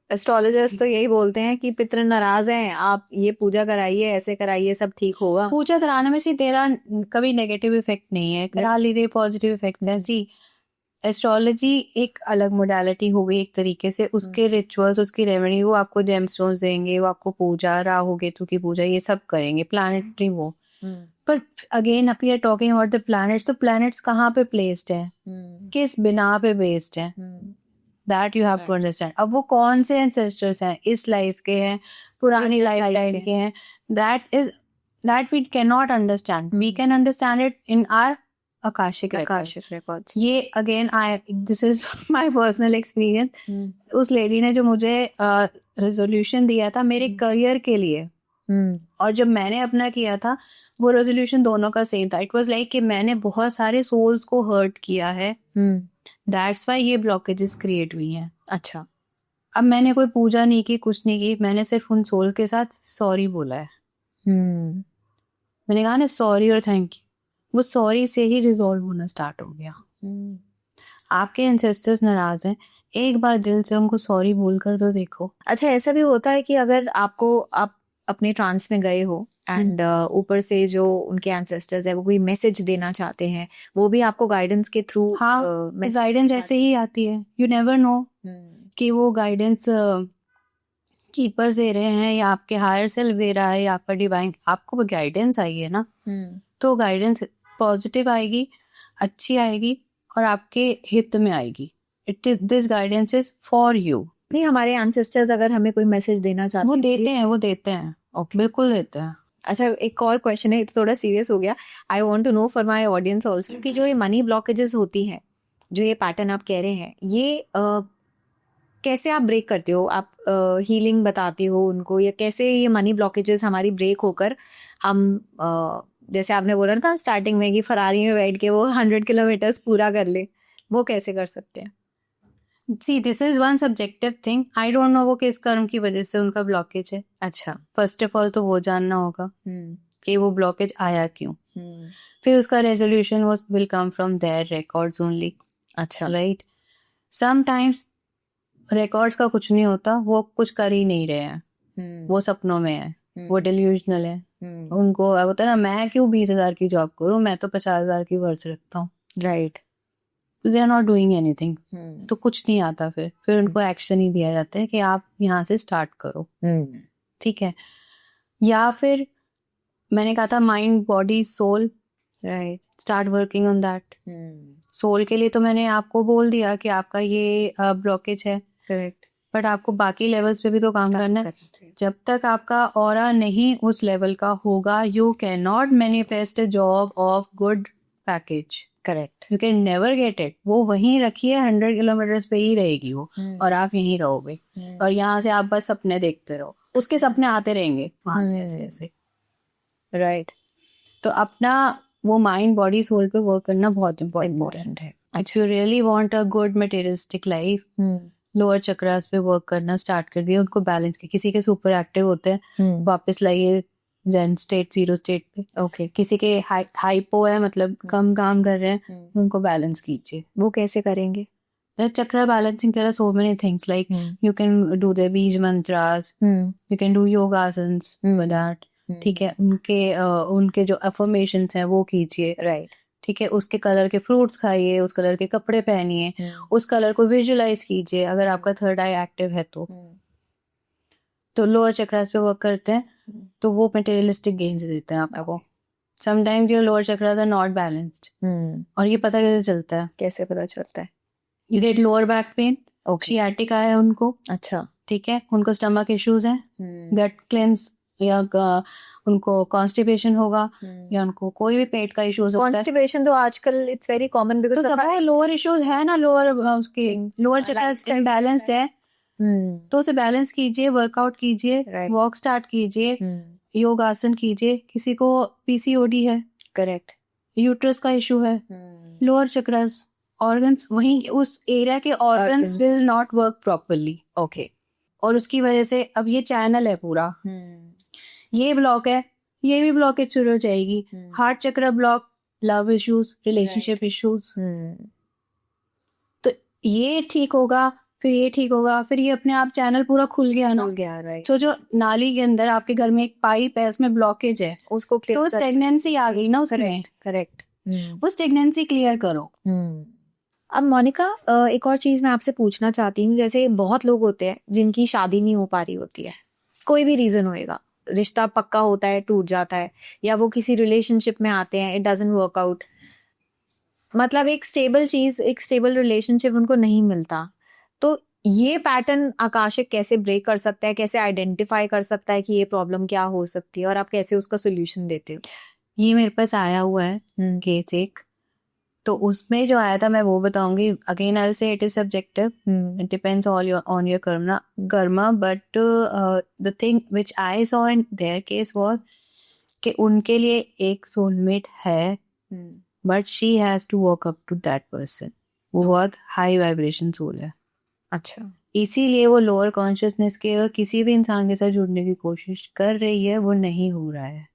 एस्ट्रोलॉजर्स तो यही बोलते हैं कि पितर नाराज हैं, आप ये पूजा कराइए, ऐसे कराइए, सब ठीक होगा। पूजा कराने में सी तेरा कभी नेगेटिव इफेक्ट नहीं है, करा लीजिए, पॉजिटिव इफेक्ट है। सी एस्ट्रोलॉजी एक अलग मोडालिटी हो गई एक तरीके से, उसके रिचुअल्स, उसकी रेमेडी, वो आपको जेमस्टोन्स देंगे, वो आपको पूजा, राहु केतु की पूजा, ये सब करेंगे, प्लानेटरी वो। पर again up we are talking about the planets, तो प्लैनेट्स कहाँ पे प्लेस्ड है, किस बिना पे बेस्ड है, that you have to understand. अब वो कौन से एंसेस्टर्स हैं, इस लाइफ के हैं, पुरानी लाइफ टाइम के हैं, that we can not understand, we can understand it in our Akashic records. ये again this is my personal experience. उस लेडी ने जो मुझे रेजोल्यूशन दिया था मेरे करियर के लिए, और जब मैंने अपना किया था वो रेजोल्यूशन दोनों का सेम था। इट वाज लाइक कि मैंने बहुत सारे सोल्स को हर्ट किया है, दैट्स व्हाई ये ब्लॉकेजेस क्रिएट हुई हैं। अच्छा, अब मैंने कोई पूजा नहीं की, कुछ नहीं की, मैंने सिर्फ उन सोल के साथ सॉरी बोला है। मैंने कहा ना सॉरी और थैंक यू, वो सॉरी से ही रिजॉल्व होना स्टार्ट हो गया। आपके एंसेस्टर्स नाराज हैं, एक बार दिल से उनको सॉरी बोल कर तो देखो। अच्छा, ऐसा भी होता है कि अगर आप अपने ट्रांस में गए हो एंड ऊपर से जो उनके एंसेस्टर्स है वो कोई मैसेज देना चाहते हैं, वो भी आपको गाइडेंस के थ्रू, हाँ, गाइडेंस ऐसे ही आती है, यू नेवर नो कि वो गाइडेंस कीपर्स दे रहे हैं या आपके हायर सेल्फ दे रहा है या आपका डिवाइन, आपको गाइडेंस आई है ना, तो गाइडेंस पॉजिटिव आएगी, अच्छी आएगी और आपके हित में आएगी। It is this guidance is for you. नहीं, हमारे एंसेस्टर्स अगर हमें कोई मैसेज देना चाहते वो हैं, देते हैं Okay. बिल्कुल देते हैं। अच्छा, एक और क्वेश्चन है, ये तो थोड़ा सीरियस हो गया। I want to know for my audience also कि जो ये मनी ब्लॉकेजेस होती हैं, जो ये पैटर्न आप कह रहे हैं, ये कैसे आप ब्रेक करते हो? आप हीलिंग बताते हो उनको, या कैसे ये मनी ब्लॉकेजेस हमारी ब्रेक होकर हम जैसे आपने बोला था स्टार्टिंग में कि फरारी में बैठ के वो 100 किलोमीटर्स पूरा कर ले, वो कैसे कर सकते हैं? See, this is one subjective thing. I don't know वो किस कर्म की वजह से उनका ब्लॉकेज है। अच्छा, फर्स्ट ऑफ ऑल तो वो जानना होगा कि वो ब्लॉकेज आया क्यों, फिर उसका रेजोल्यूशन वो will come from their records only. अच्छा, राइट। समटाइम्स रिकॉर्ड्स का कुछ नहीं होता, वो कुछ कर ही नहीं रहे हैं, वो सपनों में है, वो डिल्यूजनल है। उनको होता है ना, मैं क्यों 20,000 की जॉब करूं, मैं तो 50,000 की वर्थ रखता हूँ। Right. They are not doing anything, तो कुछ नहीं आता। फिर उनको एक्शन ही दिया जाता है कि आप यहाँ से स्टार्ट करो, ठीक है। या फिर मैंने कहा था mind body soul, right, start working on that. Soul के लिए तो मैंने आपको बोल दिया कि आपका ये ब्लॉकेज है, करेक्ट, बट आपको बाकी लेवल्स पे भी तो काम करना है। जब तक आपका ऑरा नहीं उस लेवल का होगा, you can not manifest a job of good package. Correct, you can never get it. वो वहीं रखिए, 100 किलोमीटर्स पे ही रहेगी वो, और आप यहीं रहोगे, और यहाँ से आप बस सपने देखते रहो, उसके सपने आते रहेंगे वहां से ऐसे ऐसे। राइट। तो अपना वो माइंड बॉडी सोल पे वर्क करना बहुत इम्पोर्टेंट है। If you really want a good materialistic life, lower chakras पे वर्क करना स्टार्ट कर दिया, उनको बैलेंस किया। किसी के सुपर एक्टिव होते हैं, वापस लाइए जेन स्टेट, जीरो स्टेट पे। ओके, किसी के हाइपो है, मतलब कम काम कर रहे हैं, उनको बैलेंस कीजिए। वो कैसे करेंगे? चक्रा balancing, there are so many things like you can do the बीज mantras, you can do yogasans with that, ठीक है। उनके जो अफर्मेशंस हैं वो कीजिए, राइट, ठीक है। उसके कलर के फ्रूट्स खाइए, उस कलर के कपड़े पहनिए, उस कलर को विजुअलाइज कीजिए अगर आपका थर्ड आई एक्टिव है तो लोअर चक्रास पे वर्क करते हैं, तो वो मटेरियलिस्टिक गेन्स देते हैं आपको। Sometimes your lower chakras are not balanced, और ये पता कैसे चलता है? कैसे पता चलता है? You get lower back pain, sciatica है उनको, अच्छा, ठीक है, उनको स्टमक इश्यूज हैं, गट क्लेंस, या उनको कॉन्स्टिपेशन होगा, या उनको कोई भी पेट का इश्यूज होता है। कॉन्स्टिपेशन तो आजकल इट्स वेरी कॉमन, तो बिकॉज़ लोअर इश्यूज है ना, लोअर उसके लोअर चक्रास इम्बैलेंस्ड है, तो उसे बैलेंस कीजिए, वर्कआउट कीजिए, वॉक स्टार्ट कीजिए, योगासन कीजिए। किसी को पीसीओडी है, करेक्ट, यूट्रस का इशू है, लोअर चक्रास ऑर्गन्स वहीं उस एरिया के organs Organs. Will not work properly, okay. और उसकी वजह से अब ये चैनल है पूरा, ये ब्लॉक है, ये भी ब्लॉकेज शुरू हो जाएगी, हार्ट चक्र block, love issues, relationship issues. तो ये ठीक होगा, फिर ये ठीक होगा, फिर ये अपने आप चैनल पूरा खुल गया ना, खुल गया, राइट. तो जो नाली के अंदर आपके घर में एक पाइप है उसमें ब्लॉकेज है, उसको तो क्लियर. स्टेगनेंसी आ गई ना उसमें, करेक्ट. वो स्टेगनेंसी क्लियर करो। अब मोनिका, एक और चीज मैं आपसे पूछना चाहती हूँ. जैसे बहुत लोग होते हैं जिनकी शादी नहीं हो पा रही होती है, कोई भी रीजन होएगा, रिश्ता पक्का होता है, टूट जाता है, या वो किसी रिलेशनशिप में आते हैं, इट डजंट वर्क आउट, मतलब एक स्टेबल चीज, एक स्टेबल रिलेशनशिप उनको नहीं मिलता. तो ये पैटर्न आकाशिक कैसे ब्रेक कर सकता है, कैसे आइडेंटिफाई कर सकता है कि ये प्रॉब्लम क्या हो सकती है, और आप कैसे उसका सोल्यूशन देते हो? ये मेरे पास आया हुआ है केस एक, तो उसमें जो आया था मैं वो बताऊंगी. Again I will say it is subjective, it depends on your karma, but the thing which I saw in their case was कि उनके लिए एक सोलमेट है, but she has to walk up to that person. वो बहुत हाई वाइब्रेशन सोल है. अच्छा. इसीलिए वो लोअर कॉन्शियसनेस के अगर किसी भी इंसान के साथ जुड़ने की कोशिश कर रही है, वो नहीं हो रहा है.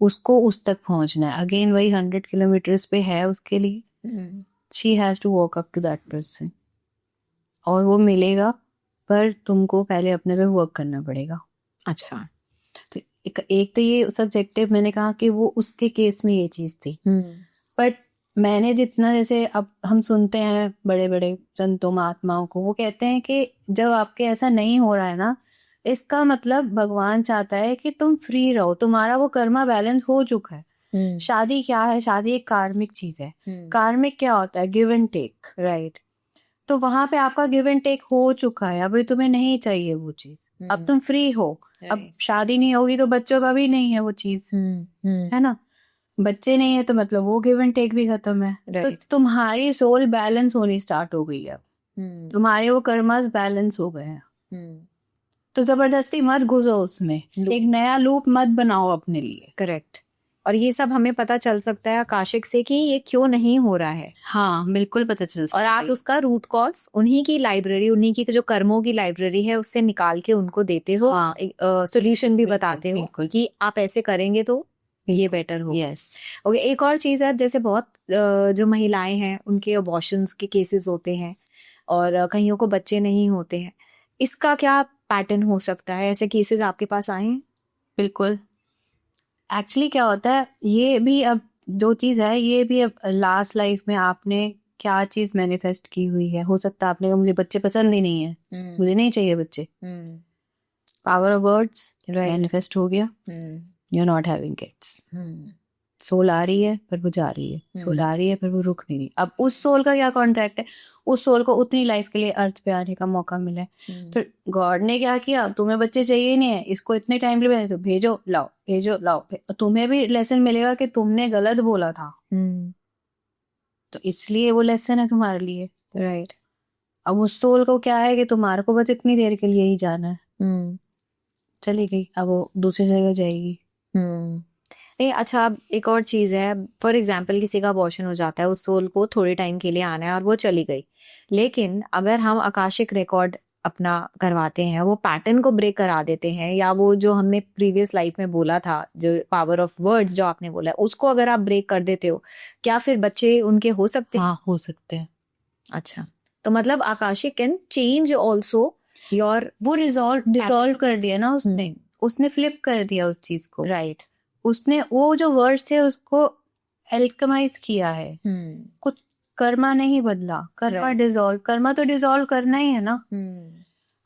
उसको उस तक पहुंचना है. अगेन वही 100 किलोमीटर्स पे है उसके लिए. She has to walk up to that person, और वो मिलेगा, पर तुमको पहले अपने पे वर्क करना पड़ेगा. अच्छा. तो एक तो ये सब्जेक्टिव मैंने कहा कि वो उसके केस में ये चीज थी, बट मैंने जितना, जैसे अब हम सुनते हैं बड़े बड़े संतों महात्माओं को, वो कहते हैं कि जब आपके ऐसा नहीं हो रहा है ना, इसका मतलब भगवान चाहता है कि तुम फ्री रहो, तुम्हारा वो कर्मा बैलेंस हो चुका है. शादी क्या है? शादी एक कार्मिक चीज है. कार्मिक क्या होता है? Give and take, right. तो वहां पे आपका गिव एंड टेक हो चुका है. अभी तुम्हें नहीं चाहिए वो चीज, अब तुम फ्री हो. अब शादी नहीं होगी तो बच्चों का भी नहीं है वो चीज, है ना. बच्चे नहीं है तो मतलब वो गिव एंड टेक भी खत्म है. तो तुम्हारी सोल बैलेंस होनी स्टार्ट हो गई है. तुम्हारे वो कर्मास बैलेंस हो गए हैं. तो जबरदस्ती मत घुसो उसमें, एक नया लूप मत बनाओ अपने लिए. करेक्ट. और ये सब हमें पता चल सकता है आकाशिक से कि ये क्यों नहीं हो रहा है. हाँ, बिल्कुल पता चल सकता है. और आप उसका रूट कॉज उन्हीं की लाइब्रेरी, उन्हीं की जो कर्मों की लाइब्रेरी है, उससे निकाल के उनको देते हो. हाँ, सोल्यूशन भी बताते हो कि आप ऐसे करेंगे तो ये बेटर हो. यस. ओके. एक और चीज है, जैसे बहुत जो महिलाएं हैं उनके अबॉर्शंस के केसेस होते हैं, और कईयों को बच्चे नहीं होते हैं. इसका क्या पैटर्न हो सकता है? ऐसे केसेस आपके पास आए हैं? बिल्कुल. एक्चुअली क्या होता है, ये भी अब जो चीज है, ये भी अब लास्ट लाइफ में आपने क्या चीज मैनिफेस्ट की हुई है. हो सकता है आपने कहा मुझे बच्चे पसंद ही नहीं है, मुझे नहीं चाहिए बच्चे. पावर ऑफ वर्ड्स मैनिफेस्ट हो गया. You are not having kids. Soul आ रही है पर वो जा रही है, सोल आ रही है पर वो रुक नहीं रही. अब उस सोल का क्या कॉन्ट्रैक्ट है? उस सोल को उतनी लाइफ के लिए अर्थ पे आने का मौका मिला है. तो गॉड ने क्या किया, तुम्हें बच्चे चाहिए नहीं है, इसको इतने टाइम के लिए तो भेजो लाओ, भेजो लाओ. तुम्हें भी लेसन मिलेगा कि तुमने गलत बोला था, तो इसलिए वो लेसन है तुम्हारे लिए. राइट. अब उस सोल को क्या है कि तुम्हारे को बस इतनी देर के लिए ही जाना है. चली गई, अब वो दूसरी जगह जाएगी. नहीं. अच्छा, अब एक और चीज है, फॉर एग्जाम्पल किसी का अबॉर्शन हो जाता है, उस सोल को थोड़े टाइम के लिए आना है और वो चली गई, लेकिन अगर हम आकाशिक रिकॉर्ड अपना करवाते हैं, वो पैटर्न को ब्रेक करा देते हैं, या वो जो हमने प्रीवियस लाइफ में बोला था, जो पावर ऑफ वर्ड्स जो आपने बोला है, उसको अगर आप ब्रेक कर देते हो, क्या फिर बच्चे उनके हो सकते हैं? हाँ, हो सकते हैं. अच्छा. तो मतलब Akashic can change also your, वो डिसॉल्व कर दिया ना उसने. उसने फ्लिप कर दिया उस चीज को. राइट. उसने वो जो वर्ड्स थे उसको एल्केमाइज किया है. कुछ कर्मा नहीं बदला. कर्मा डिसॉल्व, कर्मा तो डिसॉल्व करना ही है ना.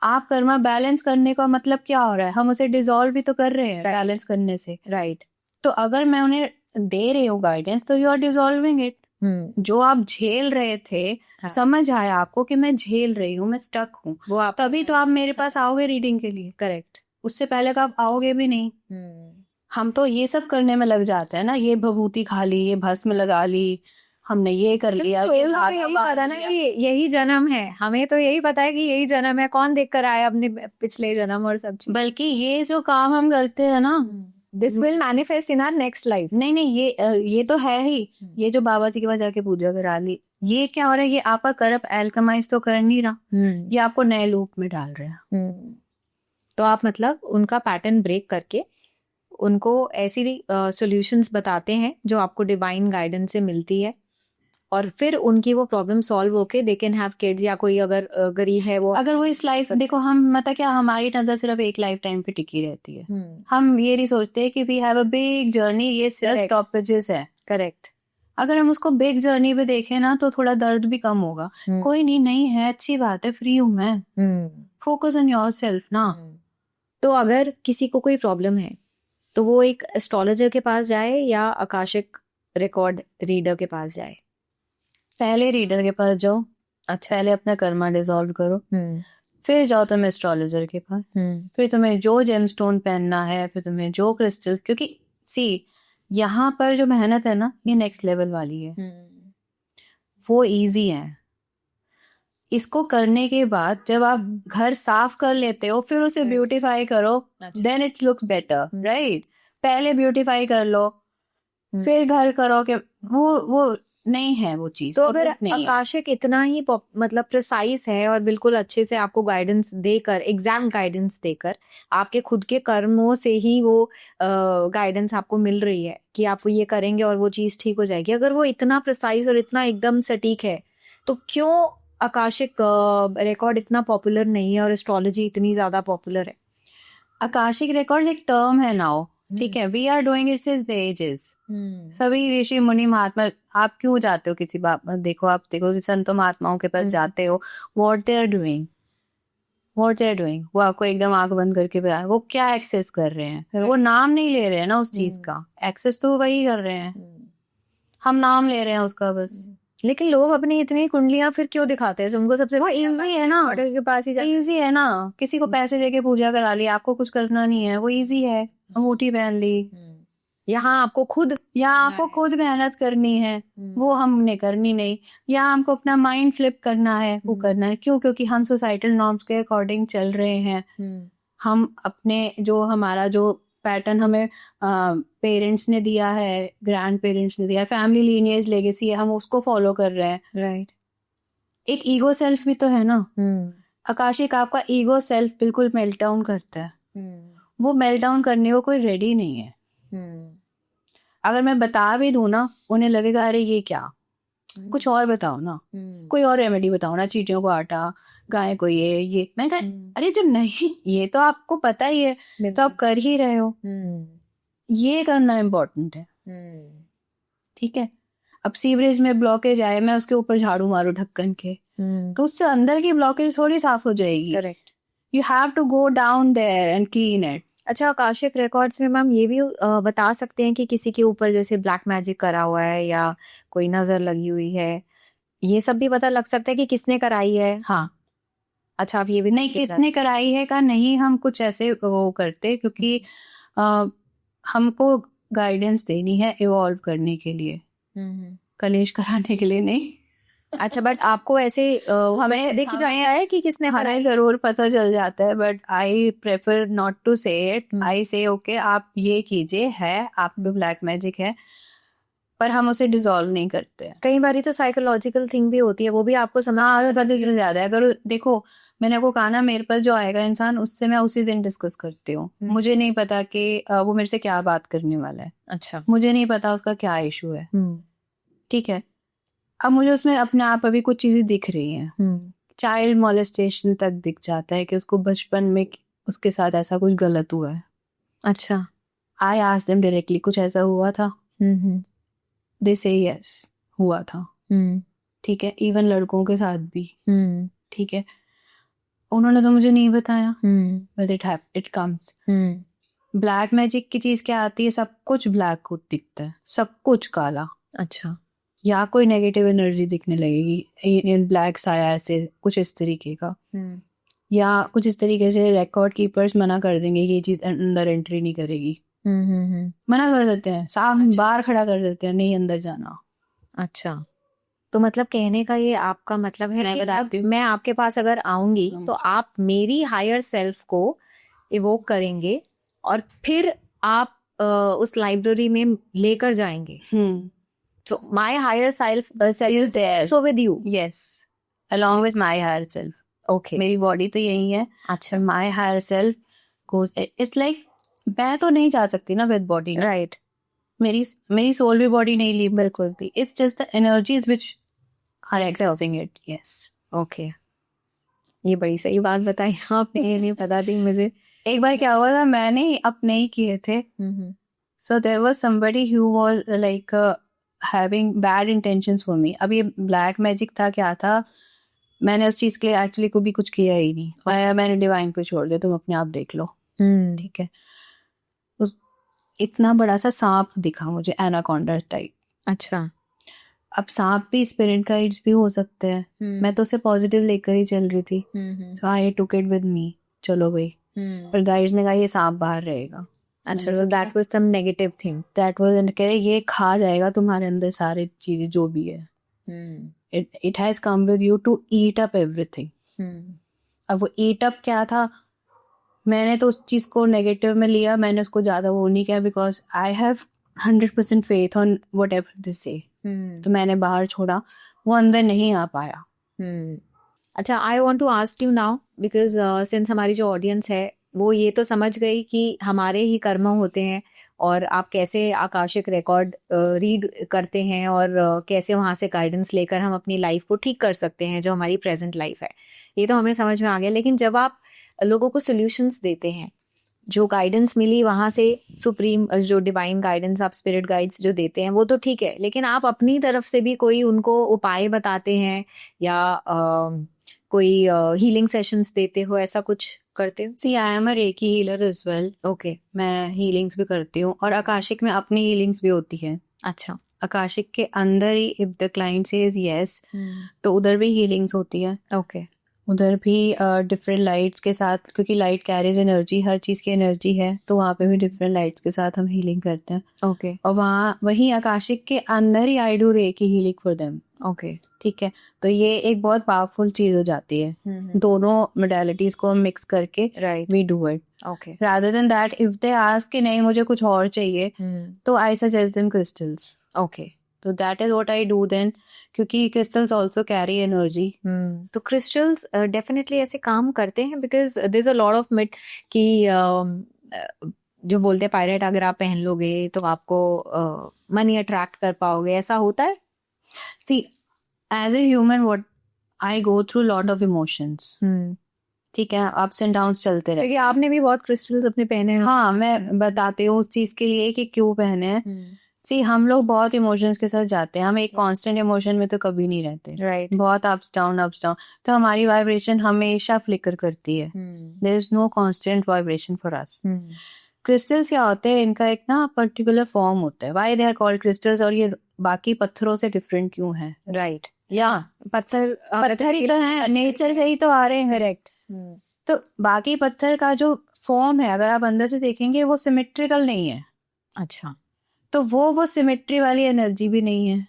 आप कर्मा बैलेंस करने का मतलब क्या हो रहा है? हम उसे डिसॉल्व भी तो कर रहे हैं बैलेंस करने से. राइट. तो अगर मैं उन्हें दे रही हूँ गाइडेंस, तो यू आर डिसॉल्विंग इट. जो आप झेल रहे थे, समझ आया आपको कि मैं झेल रही हूँ, मैं स्टक हूँ, तभी तो आप मेरे पास आओगे रीडिंग के लिए. करेक्ट. उससे पहले का आप आओगे भी नहीं. हम तो ये सब करने में लग जाते हैं ना, ये भभूति खा ली, ये भस्म लगा ली, हमने ये कर लिया, तो यही पता ना कि यही जन्म है. हमें तो यही पता है कि यही जन्म है. कौन देख कर आया अपने पिछले जन्म और सब चीज. बल्कि ये जो काम हम करते हैं ना, this will manifest in our next life. नहीं नहीं, ये तो है ही। ये जो बाबा जी के पास जाके पूजा करा ली, ये क्या हो रहा है, ये आपका कर्म एल्कमाइज तो कर नहीं रहा, ये आपको नए लूप में डाल रहा है। तो आप मतलब उनका पैटर्न ब्रेक करके उनको ऐसी सॉल्यूशंस बताते हैं जो आपको डिवाइन गाइडेंस से मिलती है, और फिर उनकी वो प्रॉब्लम सॉल्व होके दे कैन हैव किड्स, या कोई अगर गरीब है वो, अगर वो इस लाइफ, देखो हम मतलब क्या, हमारी नजर सिर्फ एक लाइफ टाइम पे टिकी रहती है। हम ये नहीं सोचते कि we have a big journey, ये सिर्फ Correct. स्टॉपेजेस है। करेक्ट। अगर हम उसको बिग जर्नी पे देखें ना तो थोड़ा दर्द भी कम होगा। कोई नहीं है, अच्छी बात है, फ्री हूं मैं, फोकस ऑन योर सेल्फ ना। तो अगर किसी को कोई प्रॉब्लम है तो वो एक एस्ट्रोलॉजर के पास जाए या आकाशिक रिकॉर्ड रीडर के पास जाए? पहले रीडर के पास जाओ, अच्छा, पहले अपना कर्मा डिसॉल्व करो, फिर जाओ तुम एस्ट्रोलॉजर के पास, फिर तुम्हें जो जेमस्टोन पहनना है, फिर तुम्हें जो क्रिस्टल, क्योंकि सी यहाँ पर जो मेहनत है ना, ये नेक्स्ट लेवल वाली है, वो इजी है। इसको करने के बाद जब आप घर साफ कर लेते हो, फिर उसे ब्यूटीफाई करो, then it's looks better, right? पहले ब्यूटीफाई कर लो, फिर घर करो, कि वो नहीं है वो चीज। तो अगर आकाशिक इतना ही मतलब प्रिसाइज है और बिल्कुल अच्छे से आपको गाइडेंस देकर, एग्जाम गाइडेंस देकर, आपके खुद के कर्मों से ही वो गाइडेंस आपको मिल रही है कि आप ये करेंगे और वो चीज ठीक हो जाएगी, अगर वो इतना प्रिसाइज और इतना एकदम सटीक है, तो क्यों आकाशिक रिकॉर्ड इतना पॉपुलर नहीं है और एस्ट्रोलॉजी इतनी ज्यादा पॉपुलर है? आकाशिक रिकॉर्ड एक टर्म है नाउ, ठीक है, we are doing it since the ages. सभी ऋषि मुनि महात्मा, आप क्यों जाते हो किसी बात, देखो आप देखो संतों महात्माओं के पास जाते हो, व्हाट दे आर डूइंग, वो आपको एकदम आंख बंद करके बताया, वो क्या एक्सेस कर रहे हैं, वो नाम नहीं ले रहे हैं ना उस चीज का, एक्सेस तो वही कर रहे हैं, हम नाम ले रहे हैं उसका बस। लेकिन लोग अपनी इतनी कुंडलियां फिर क्यों दिखाते हैं? उनको सबसे वो इजी है ना, के पास ही इजी है ना, किसी को पैसे देके पूजा करा ली, आपको कुछ करना नहीं है, वो इजी है, अंगूठी पहन ली। यहाँ आपको खुद मेहनत करनी है, वो हमने करनी नहीं। यहाँ हमको अपना माइंड फ्लिप करना है, वो करना है। क्यों? क्योंकि हम सोसाइटल नॉर्म्स के अकॉर्डिंग चल रहे हैं। हम अपने जो हमारा जो पैटर्न हमें पेरेंट्स ने दिया है, ग्रैंड पेरेंट्स ने दिया है, फैमिली लीनिएज लेगेसी है, हम उसको फॉलो कर रहे हैं, राइट। एक ईगो सेल्फ भी तो है ना। आकाशिक आपका ईगो सेल्फ बिल्कुल मेल्ट डाउन करता है, वो मेल्ट डाउन करने को कोई रेडी नहीं है। अगर मैं बता भी दूं ना, उन्हें लगेगा अरे ये क्या, कुछ और बताओ ना, कोई और रेमेडी बताओ ना, चींटियों को आटा, गाय को ये। मैं कहा अरे जब नहीं, ये तो आपको पता ही है, तो आप कर ही रहे हो, ये करना इम्पोर्टेंट है, ठीक है। अब सीवरेज में ब्लॉकेज आए, मैं उसके ऊपर झाड़ू मारू ढक्कन के, तो उससे अंदर की ब्लॉकेज थोड़ी साफ हो जाएगी। Correct. You have to go down there and clean it. अच्छा, आकाशिक रिकॉर्ड्स में मैम ये भी बता सकते हैं कि किसी के ऊपर जैसे ब्लैक मैजिक करा हुआ है या कोई नजर लगी हुई है, ये सब भी पता लग सकता है कि किसने कराई है? हाँ। अच्छा, आप ये भी नहीं, किसने कराई है का नहीं हम कुछ ऐसे वो करते, क्योंकि हमको गाइडेंस देनी है इवॉल्व करने के लिए, कलेश कराने के लिए नहीं। अच्छा, बट आपको ऐसे हमें दिख जाता है कि किसने हमें जरूर पता चल जाता है, but I prefer not to say it. I say okay, आप ये कीजिए, है आप पे ब्लैक मैजिक है, पर हम उसे डिसॉल्व नहीं करते। कई बार तो साइकोलॉजिकल थिंग भी होती है, वो भी आपको समझ ज्यादा है। अगर देखो, मैंने आपको कहा ना, मेरे पास जो आएगा इंसान, उससे मैं उसी दिन डिस्कस करती हूँ। मुझे नहीं पता कि वो मेरे से क्या बात करने वाला है। अच्छा। मुझे नहीं पता उसका क्या इशू है, ठीक है। अब मुझे उसमें अपने आप अभी कुछ चीजें दिख रही हैं, चाइल्ड मोलेस्टेशन तक दिख जाता है कि उसको बचपन में उसके साथ ऐसा कुछ गलत हुआ है। अच्छा। आई आस्क्ड देम डायरेक्टली, कुछ ऐसा हुआ था? दे से यस, हुआ था, ठीक है। इवन लड़कों के साथ भी, ठीक है। उन्होंने तो मुझे नहीं बताया, but it comes. Black magic की चीज क्या आती है? सब कुछ ब्लैक को दिखता है, सब कुछ काला। अच्छा। या कोई नेगेटिव एनर्जी दिखने लगेगी इन ब्लैक साया, ऐसे कुछ इस तरीके का, या कुछ इस तरीके से रिकॉर्ड कीपर्स मना कर देंगे ये चीज अंदर एंट्री नहीं करेगी, मना कर देते हैं, साफ बाहर खड़ा कर देते हैं, नहीं अंदर जाना। अच्छा, तो मतलब कहने का ये आपका मतलब है कि मैं आपके पास अगर आऊंगी तो आप मेरी हायर सेल्फ को इवोक करेंगे और फिर आप उस लाइब्रेरी में लेकर जाएंगे. So my higher self Is there. so with you. Yes, along with my higher self. Okay. मेरी बॉडी तो यही है, अच्छा. my higher self goes, it's like मैं तो नहीं जा सकती ना with body ना. Right. मेरी सोल भी बॉडी नहीं ली. बिल्कुल भी. It's just the energies which are accessing it. Yes. Okay. ये बड़ी सही बात बताई आपने, ये नहीं पता थी मुझे. एक बार क्या हुआ था, मैंने अपने ही किए थे. So there was somebody who was like having bad intentions for me. अब ये ब्लैक मैजिक था, क्या था, मैंने उस चीज के लिए एक्चुअली कभी कुछ किया ही नहीं. मैंने डिवाइन पे छोड़ दिया, तुम अपने आप देख लो. ठीक है. इतना बड़ा सा सांप दिखा मुझे, एनाकोंडा टाइप. अच्छा. अब सांप भी स्पिरिट गाइड्स भी हो सकते हैं. मैं तो उसे पॉजिटिव लेकर ही चल रही थी. सो आई टुक इट विद मी. चलो भाई. पर गाइड्स ने कहा ये सांप बाहर रहेगा. अच्छा. so that was some negative thing. That was, कह रहे ये खा जाएगा तुम्हारे अंदर सारी चीजें जो भी है. It has come with you to eat up everything. अब वो eat up क्या था, मैंने तो उस चीज को नेगेटिव में लिया. मैंने उसको ज्यादा वो नहीं किया, because I have 100% faith on whatever they say. तो मैंने बाहर छोड़ा, वो अंदर नहीं आ पाया. अच्छा. I want to ask you now, because since हमारी जो ऑडियंस है वो ये तो समझ गई कि हमारे ही कर्म होते हैं, और आप कैसे आकाशिक रिकॉर्ड रीड करते हैं, और कैसे वहाँ से गाइडेंस लेकर हम अपनी लाइफ को ठीक कर सकते हैं जो हमारी प्रेजेंट लाइफ है, ये तो हमें समझ में आ गया. लेकिन जब आप लोगों को सोल्यूशंस देते हैं, जो गाइडेंस मिली वहाँ से, सुप्रीम जो डिवाइन गाइडेंस आप स्पिरिट गाइड्स जो देते हैं वो तो ठीक है, लेकिन आप अपनी तरफ से भी कोई उनको उपाय बताते हैं या कोई हीलिंग सेशंस देते हो, ऐसा कुछ करते हो? See I am a reiki healer as well. Okay. मैं हीलिंग्स भी करती हूँ, और आकाशिक में अपनी हीलिंग्स भी होती है. अच्छा. आकाशिक के अंदर ही if the client says yes, तो उधर भी हीलिंग्स होती है. ओके. उधर भी डिफरेंट लाइट्स के साथ, क्योंकि लाइट कैरीज एनर्जी, हर चीज की एनर्जी है, तो वहाँ पे भी डिफरेंट लाइट्स के साथ हम हीलिंग करते हैं. ओके. और वहाँ वहीं आकाशिक के अंदर ही I do reiki healing for them. Okay. ठीक है. तो ये एक बहुत पावरफुल चीज हो जाती है. दोनों मोडालिटीज को हम मिक्स करके we do it. Okay. Rather than that if they ask कि नहीं मुझे कुछ और चाहिए, तो I suggest them crystals. Okay. तो that is what I do then, क्योंकि क्रिस्टल्स आल्सो कैरी एनर्जी. तो क्रिस्टल्स डेफिनेटली ऐसे काम करते हैं, because there is a lot of myth कि जो बोलते हैं पायरेट अगर आप पहन लोगे तो आपको मनी अट्रैक्ट कर पाओगे, ऐसा होता है? See as a human what I go through lot of emotions. ठीक है, अप्स एंड डाउन्स चलते रहे. क्योंकि आपने भी बहुत क्रिस्टल्स अपने पहने हैं. हाँ, मैं बताती हूँ उस चीज के लिए कि क्यों पहने हैं. सी हम लोग बहुत इमोशंस के साथ जाते हैं, हम एक कांस्टेंट इमोशन में तो कभी नहीं रहते. राइट. बहुत अप्स डाउन, तो हमारी वाइब्रेशन हमेशा फ्लिकर करती है. There is no constant vibration for us. Crystals क्या होते हैं, इनका एक ना पर्टिकुलर फॉर्म होता है. Why they are called crystals, और ये बाकी पत्थरों से डिफरेंट क्यों है? राइट. या पत्थर ही तो है, नेचर से ही तो आ रहे हैं. करेक्ट. तो बाकी पत्थर का जो फॉर्म है, अगर आप अंदर से देखेंगे, वो सिमेट्रिकल नहीं है. अच्छा. तो वो सिमेट्री वाली एनर्जी भी नहीं है.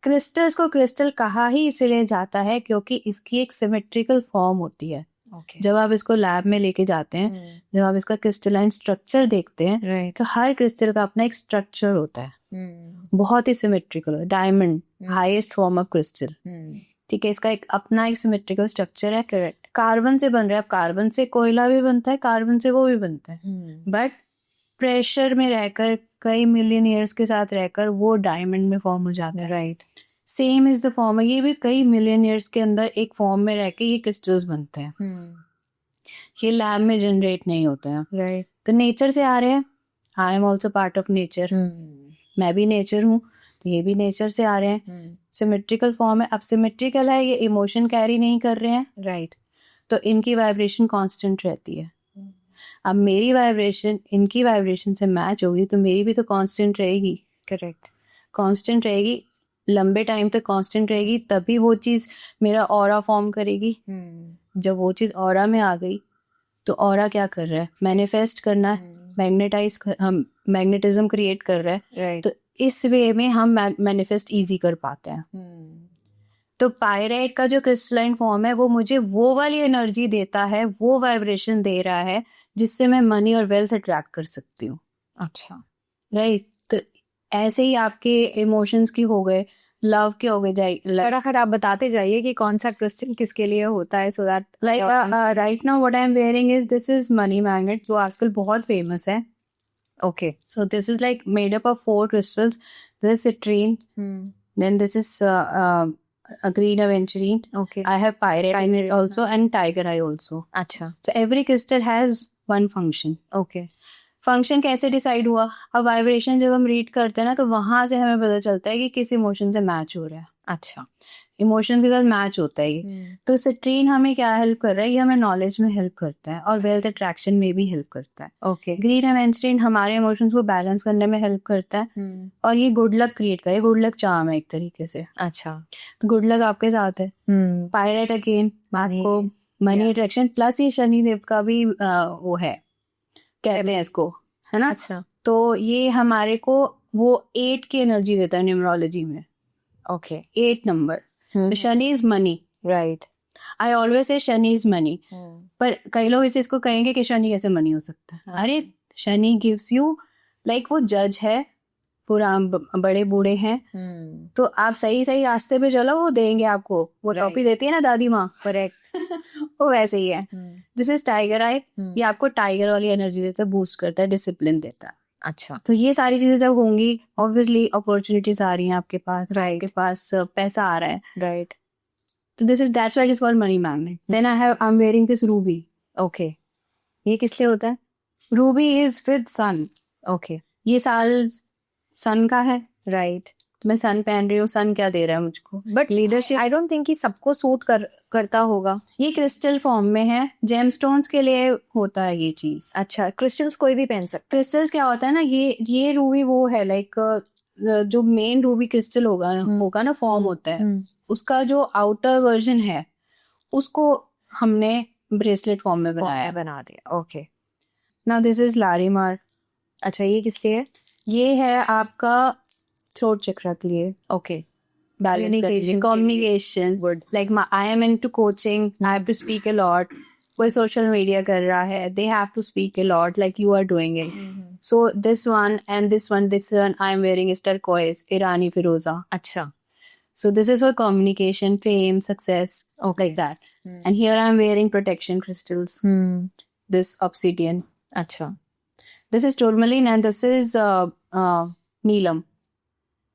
क्रिस्टल्स को क्रिस्टल कहा ही इसलिए जाता है क्योंकि इसकी एक सिमेट्रिकल फॉर्म होती है. Okay. जब आप इसको लैब में लेके जाते हैं, जब आप इसका क्रिस्टलाइन स्ट्रक्चर देखते हैं, तो हर क्रिस्टल का अपना एक स्ट्रक्चर होता है. बहुत ही symmetrical. Diamond highest form of crystal. ठीक है, इसका एक अपना एक सिमेट्रिकल स्ट्रक्चर है. करेक्ट. कार्बन से बन रहा है. कार्बन से कोयला भी बनता है, कार्बन से वो भी बनता है. बट प्रेशर में रहकर, कई मिलियन ईयर्स के साथ रहकर, वो डायमंड में फॉर्म हो जाता है. Right. Same is the form. ये भी कई मिलियन ईयर्स के अंदर एक फॉर्म में रह के ये क्रिस्टल्स बनते हैं. ये लैब में जनरेट नहीं होते हैं. राइट. तो नेचर से आ रहे हैं. I am also part of nature. मैं भी नेचर हूँ, तो ये भी नेचर से आ रहे हैं. सिमेट्रिकल फॉर्म है. अब सिमेट्रिकल है, ये इमोशन कैरी नहीं कर रहे हैं. राइट. तो इनकी वाइब्रेशन कांस्टेंट रहती है. अब मेरी वाइब्रेशन इनकी वाइब्रेशन से मैच होगी, तो मेरी भी तो कांस्टेंट रहेगी. करेक्ट. कांस्टेंट रहेगी, लंबे टाइम तक कांस्टेंट रहेगी, तभी वो चीज मेरा ऑरा फॉर्म करेगी. जब वो चीज ऑरा में आ गई, तो ऑरा क्या कर रहा है? मैनिफेस्ट करना है, मैग्नेटिज्म क्रिएट कर रहा है. Right. तो इस वे में हम मैनिफेस्ट इजी कर पाते हैं. तो पायराइट का जो क्रिस्टलाइन फॉर्म है, वो मुझे वो वाली एनर्जी देता है, वो वाइब्रेशन दे रहा है, जिससे मैं मनी और वेल्थ अट्रैक्ट कर सकती हूँ. अच्छा, राइट? तो ऐसे ही आपके इमोशंस की हो गए, लव के हो गए, फटाफट आप बताते जाइए कि कौन सा क्रिस्टल किसके लिए होता है, so that like right now what I am wearing is this is money magnet, जो आजकल बहुत फेमस है. Okay. So this is like made up of 4 crystals. This is citrine. Then this is a green aventurine. Okay. I have pyrite in it also and tiger eye also. अच्छा. So every crystal has one function. Okay. Function कैसे डिसाइड हुआ? अब वाइब्रेशन जब हम रीड करते हैं ना, तो वहां से हमें पता चलता है कि किस इमोशन से मैच हो रहा है. अच्छा. इमोशन के साथ मैच होता है ये. तो सिट्रीन हमें क्या हेल्प कर रहा है? ये हमें नॉलेज में हेल्प करता है और वेल्थ अट्रैक्शन में भी हेल्प करता है. ओके. ग्रीन एवेंचरीन हमारे इमोशंस को बैलेंस करने में हेल्प करता है और ये गुड लक क्रिएट करे. गुड लक चार्म है एक तरीके से. अच्छा. तो गुड लक आपके साथ है. पायरेट अगेन आपको मनी अट्रैक्शन, प्लस ये शनिदेव का भी वो है, कहते हैं इसको, है ना? अच्छा. तो ये हमारे को वो 8 की एनर्जी देता है न्यूमरोलॉजी में. ओके. 8 नंबर. तो Shani is money. Right. I always say Shani is money. पर कई लोग इस चीज को कहेंगे कि शनि कैसे मनी हो सकता है. अरे शनि गिव्स यू, लाइक वो जज है, पूरा बड़े बूढ़े हैं, तो आप सही सही रास्ते पे चलो, वो देंगे आपको. वो टॉपी देती है ना दादी माँ, करेक्ट. वो वैसे ही है. दिस इज टाइगर आई. ये आपको टाइगर वाली एनर्जी देता है, बूस्ट करता है, डिसिप्लिन देता है. अच्छा. तो ये सारी चीजें जब होंगी, ऑब्वियसली अपॉर्चुनिटीज आ रही हैं आपके पास. Right. आपके पास पैसा आ रहा है. राइट. तो that's why it is called money magnet. Then I'm wearing this ruby. Okay. ये किस लिए होता है? Ruby is with sun. Okay. ये साल सन का है. राइट. तो मैं सन पहन रही हूँ. सन क्या दे रहा है मुझको? But leadership I don't think कि सबको सूट करता होगा. ये क्रिस्टल फॉर्म में है. जेमस्टोन्स के लिए होता है ये चीज. अच्छा. क्रिस्टल्स कोई भी पहन सकता क्रिस्टल्स क्या होता है ना, ये रूबी वो है, लाइक जो मेन रूबी क्रिस्टल होगा ना, फॉर्म होता है, उसका जो आउटर वर्जन है उसको हमने ब्रेसलेट फॉर्म में है. बना दिया. Okay. Now this is larimar. अच्छा. ये किस लिए है? ये है आपका थ्रोट चक्र के लिए. Okay. Communication. Like I am into coaching, I have to speak a lot. कोई सोशल मीडिया कर रहा है, they have to speak a lot like you are doing it. So this one and this one I am wearing is turquoise, ईरानी फिरोजा. अच्छा. So this is for communication, fame, success, like that. And here I am wearing protection crystals. This obsidian. अच्छा. This is tourmaline and this is neelam.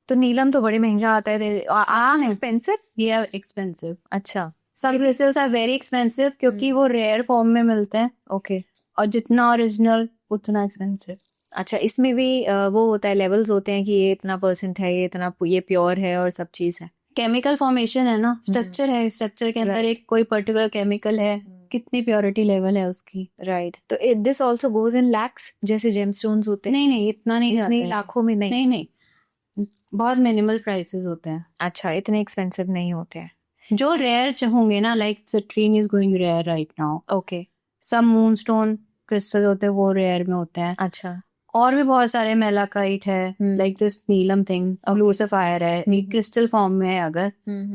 तो नीलम तो बड़े महंगा आता है. एक्सपेंसिव. ये expensive. अच्छा. Some crystals are very expensive क्योंकि वो rare form में मिलते हैं. ओके. और जितना original उतना expensive. अच्छा. इसमें भी वो होता है, लेवल्स होते हैं कि ये इतना % है, ये इतना, ये प्योर है और सब चीज है. केमिकल फॉर्मेशन है ना, स्ट्रक्चर है, स्ट्रक्चर के अंदर एक कोई पर्टिकुलर केमिकल है, कितनी प्योरिटी लेवल है उसकी. राइट. तो this also goes in lakhs जैसे जेमस्टोन्स होते हैं? नहीं इतना नहीं जाते हैं. लाखों में नहीं, बहुत मिनिमल प्राइसेस होते हैं. अच्छा. इतने एक्सपेंसिव नहीं होते हैं. जो रेयर होंगे ना, like citrine is going rare right now. Okay. Some moonstone crystal होते हैं, वो रेयर में होते हैं. अच्छा. और भी बहुत सारे मेलाकाइट है, like this Neelam thing, blue sapphire है, ये क्रिस्टल फॉर्म में है. अगर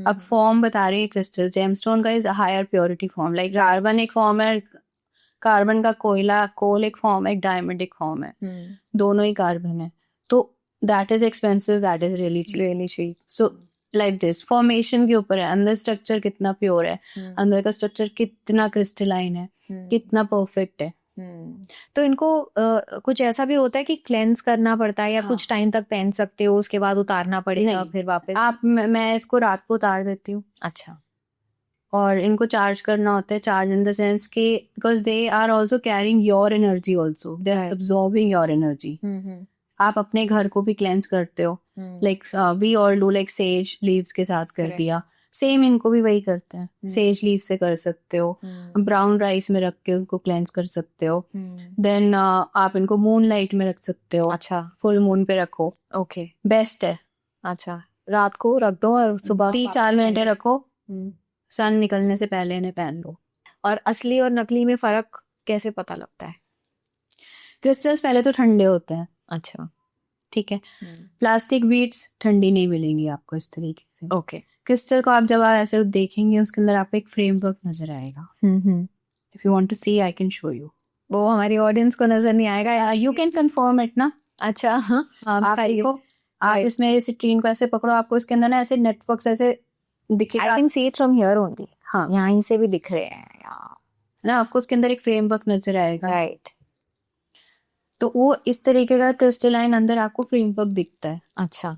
अब फॉर्म बता रही है क्रिस्टल, जेमस्टोन का is higher purity form. Like carbon एक फॉर्म है, कार्बन का कोयला, कोल एक फॉर्म है, एक डायमंड एक फॉर्म है. दोनों ही कार्बन है. तो that is expensive, that is really cheap. So like this formation के ऊपर है, अंदर स्ट्रक्चर कितना प्योर है, अंदर का स्ट्रक्चर कितना क्रिस्टलाइन है, कितना परफेक्ट है. तो इनको कुछ ऐसा भी होता है कि क्लेंस करना पड़ता है या कुछ टाइम तक पहन सकते हो, उसके बाद उतारना पड़ेगा फिर वापस? आप मैं इसको रात को उतार देती हूँ. अच्छा. और इनको चार्ज करना होता है. चार्ज इन द सेंस के because they are also carrying your energy also, they are absorbing your energy. आप अपने घर को भी क्लेंस करते हो, like we all do, like sage leaves के साथ कर दिया. सेम इनको भी वही करते हैं. सेज लीव से कर सकते हो, ब्राउन राइस में रख के उनको क्लेंस कर सकते हो. देन आप इनको मून लाइट में रख सकते हो. अच्छा. फुल मून पे रखो. ओके. बेस्ट है. अच्छा. रात को रख दो और सुबह 3-4 घंटे रखो, सन निकलने से पहले इन्हें पहन लो. और असली और नकली में फर्क कैसे पता लगता है? क्रिस्टल्स पहले तो ठंडे होते हैं. अच्छा. ठीक है. प्लास्टिक बीड्स ठंडी नहीं मिलेंगी आपको इस तरीके से. ओके. क्रिस्टल को आप जब ऐसे देखेंगे, उसके अंदर आपको एक फ्रेमवर्क नजर आएगा. If you want to see, I can show you. वो हमारी ऑडियंस को नजर नहीं आएगा। यू कैन कंफर्म इट ना। अच्छा, हाँ, आप बताइए। देखो, आप Right. इसमें इस स्क्रीन को ऐसे पकड़ो, आपको इसके अंदर ना ऐसे नेटवर्क्स ऐसे I दिखेगा। can see it from here only. हाँ, यहाँ से भी दिख रहे हैं यार। ना आपको उसके अंदर एक फ्रेमवर्क नजर आएगा। राइट। तो वो इस तरीके का क्रिस्टलाइन अंदर आपको फ्रेमवर्क दिखता है। अच्छा,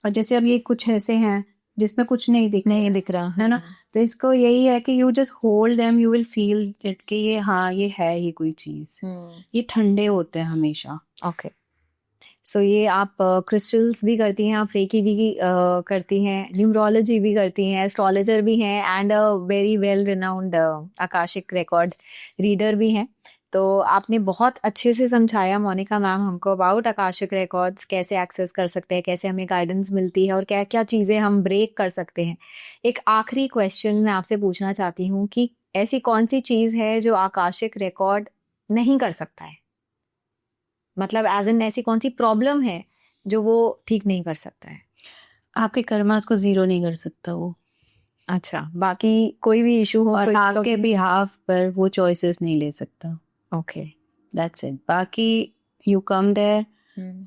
और जैसे अब ये कुछ ऐसे हैं जिसमें कुछ नहीं दिख नहीं दिख रहा है ना, तो इसको यही है कि you just hold them, you will feel it कि ये हाँ ये है ही कोई चीज। ये ठंडे होते हैं हमेशा। ओके, सो ये आप क्रिस्टल्स भी करती हैं, आप रेकी भी करती हैं, न्यूमरोलॉजी भी करती हैं, एस्ट्रोलॉजर भी हैं and very well renowned Akashic record reader भी हैं। तो आपने बहुत अच्छे से समझाया मोनिका मैम हमको अबाउट आकाशिक रिकॉर्ड्स, कैसे एक्सेस कर सकते हैं, कैसे हमें गाइडेंस मिलती है और क्या क्या चीज़ें हम ब्रेक कर सकते हैं। एक आखिरी क्वेश्चन मैं आपसे पूछना चाहती हूँ कि ऐसी कौन सी चीज़ है जो आकाशिक रिकॉर्ड नहीं कर सकता है? मतलब एज इन ऐसी कौन सी प्रॉब्लम है जो वो ठीक नहीं कर सकता है? आपके कर्मास को जीरो नहीं कर सकता वो। अच्छा, बाकी कोई भी इशू हो, और आपके बिहाफ पर वो चॉइसेस नहीं ले सकता। Okay, that's it. बाकी यू कम देयर,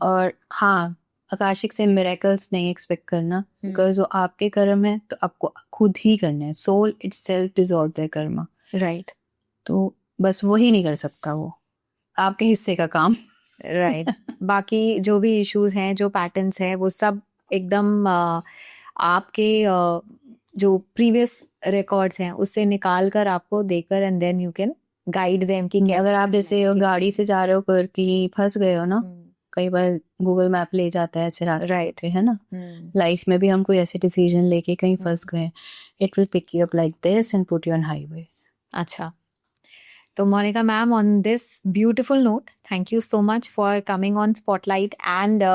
और हाँ, आकाशिक से मिरेकल्स नहीं एक्सपेक्ट करना, बिकॉज वो आपके कर्म है तो आपको खुद ही करना है। Soul itself dissolves their karma. Right. तो बस वही नहीं कर सकता वो, आपके हिस्से का काम। राइट। बाकी जो भी इश्यूज हैं, जो पैटर्न्स हैं, वो सब एकदम आपके जो प्रीवियस रिकॉर्ड्स हैं उससे निकाल कर आपको देकर and then you can guide them कि अगर आप जैसे गाड़ी से जा रहे हो कर कहीं फंस गए हो ना, कई बार गूगल मैप ले जाता है ऐसे रास्ते राइट पे, है ना। लाइफ में भी हम कोई ऐसे डिसीजन लेके कहीं फंस गए, it will pick you up like this and put you on highway. अच्छा, तो Monica ma'am, on this beautiful note, thank you so much for coming on Spotlight and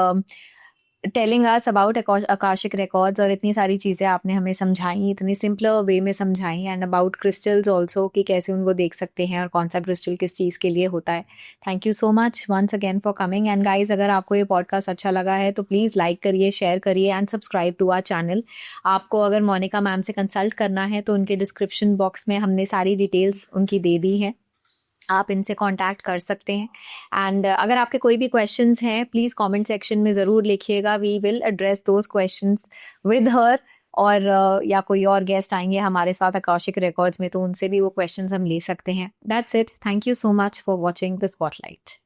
telling us about Akashic Records और इतनी सारी चीज़ें आपने हमें समझाई, इतनी सिंपलर वे में समझाई एंड अबाउट क्रिस्टल्स ऑल्सो कि कैसे उनको देख सकते हैं और कौन सा क्रिस्टल किस चीज़ के लिए होता है। Thank you so much once again for coming and guys, अगर आपको ये पॉडकास्ट अच्छा लगा है तो प्लीज़ लाइक करिए, शेयर करिए and subscribe to our channel. आपको अगर मोनिका मैम से कंसल्ट करना है तो उनके डिस्क्रिप्शन बॉक्स में हमने सारी डिटेल्स उनकी दे दी है, आप इनसे कांटेक्ट कर सकते हैं। एंड अगर आपके कोई भी क्वेश्चंस हैं प्लीज़ कमेंट सेक्शन में ज़रूर लिखिएगा, we will address those questions with her. और या कोई और गेस्ट आएंगे हमारे साथ आकाशिक रिकॉर्ड्स में तो उनसे भी वो क्वेश्चंस हम ले सकते हैं। That's it, thank you so much for watching the spotlight.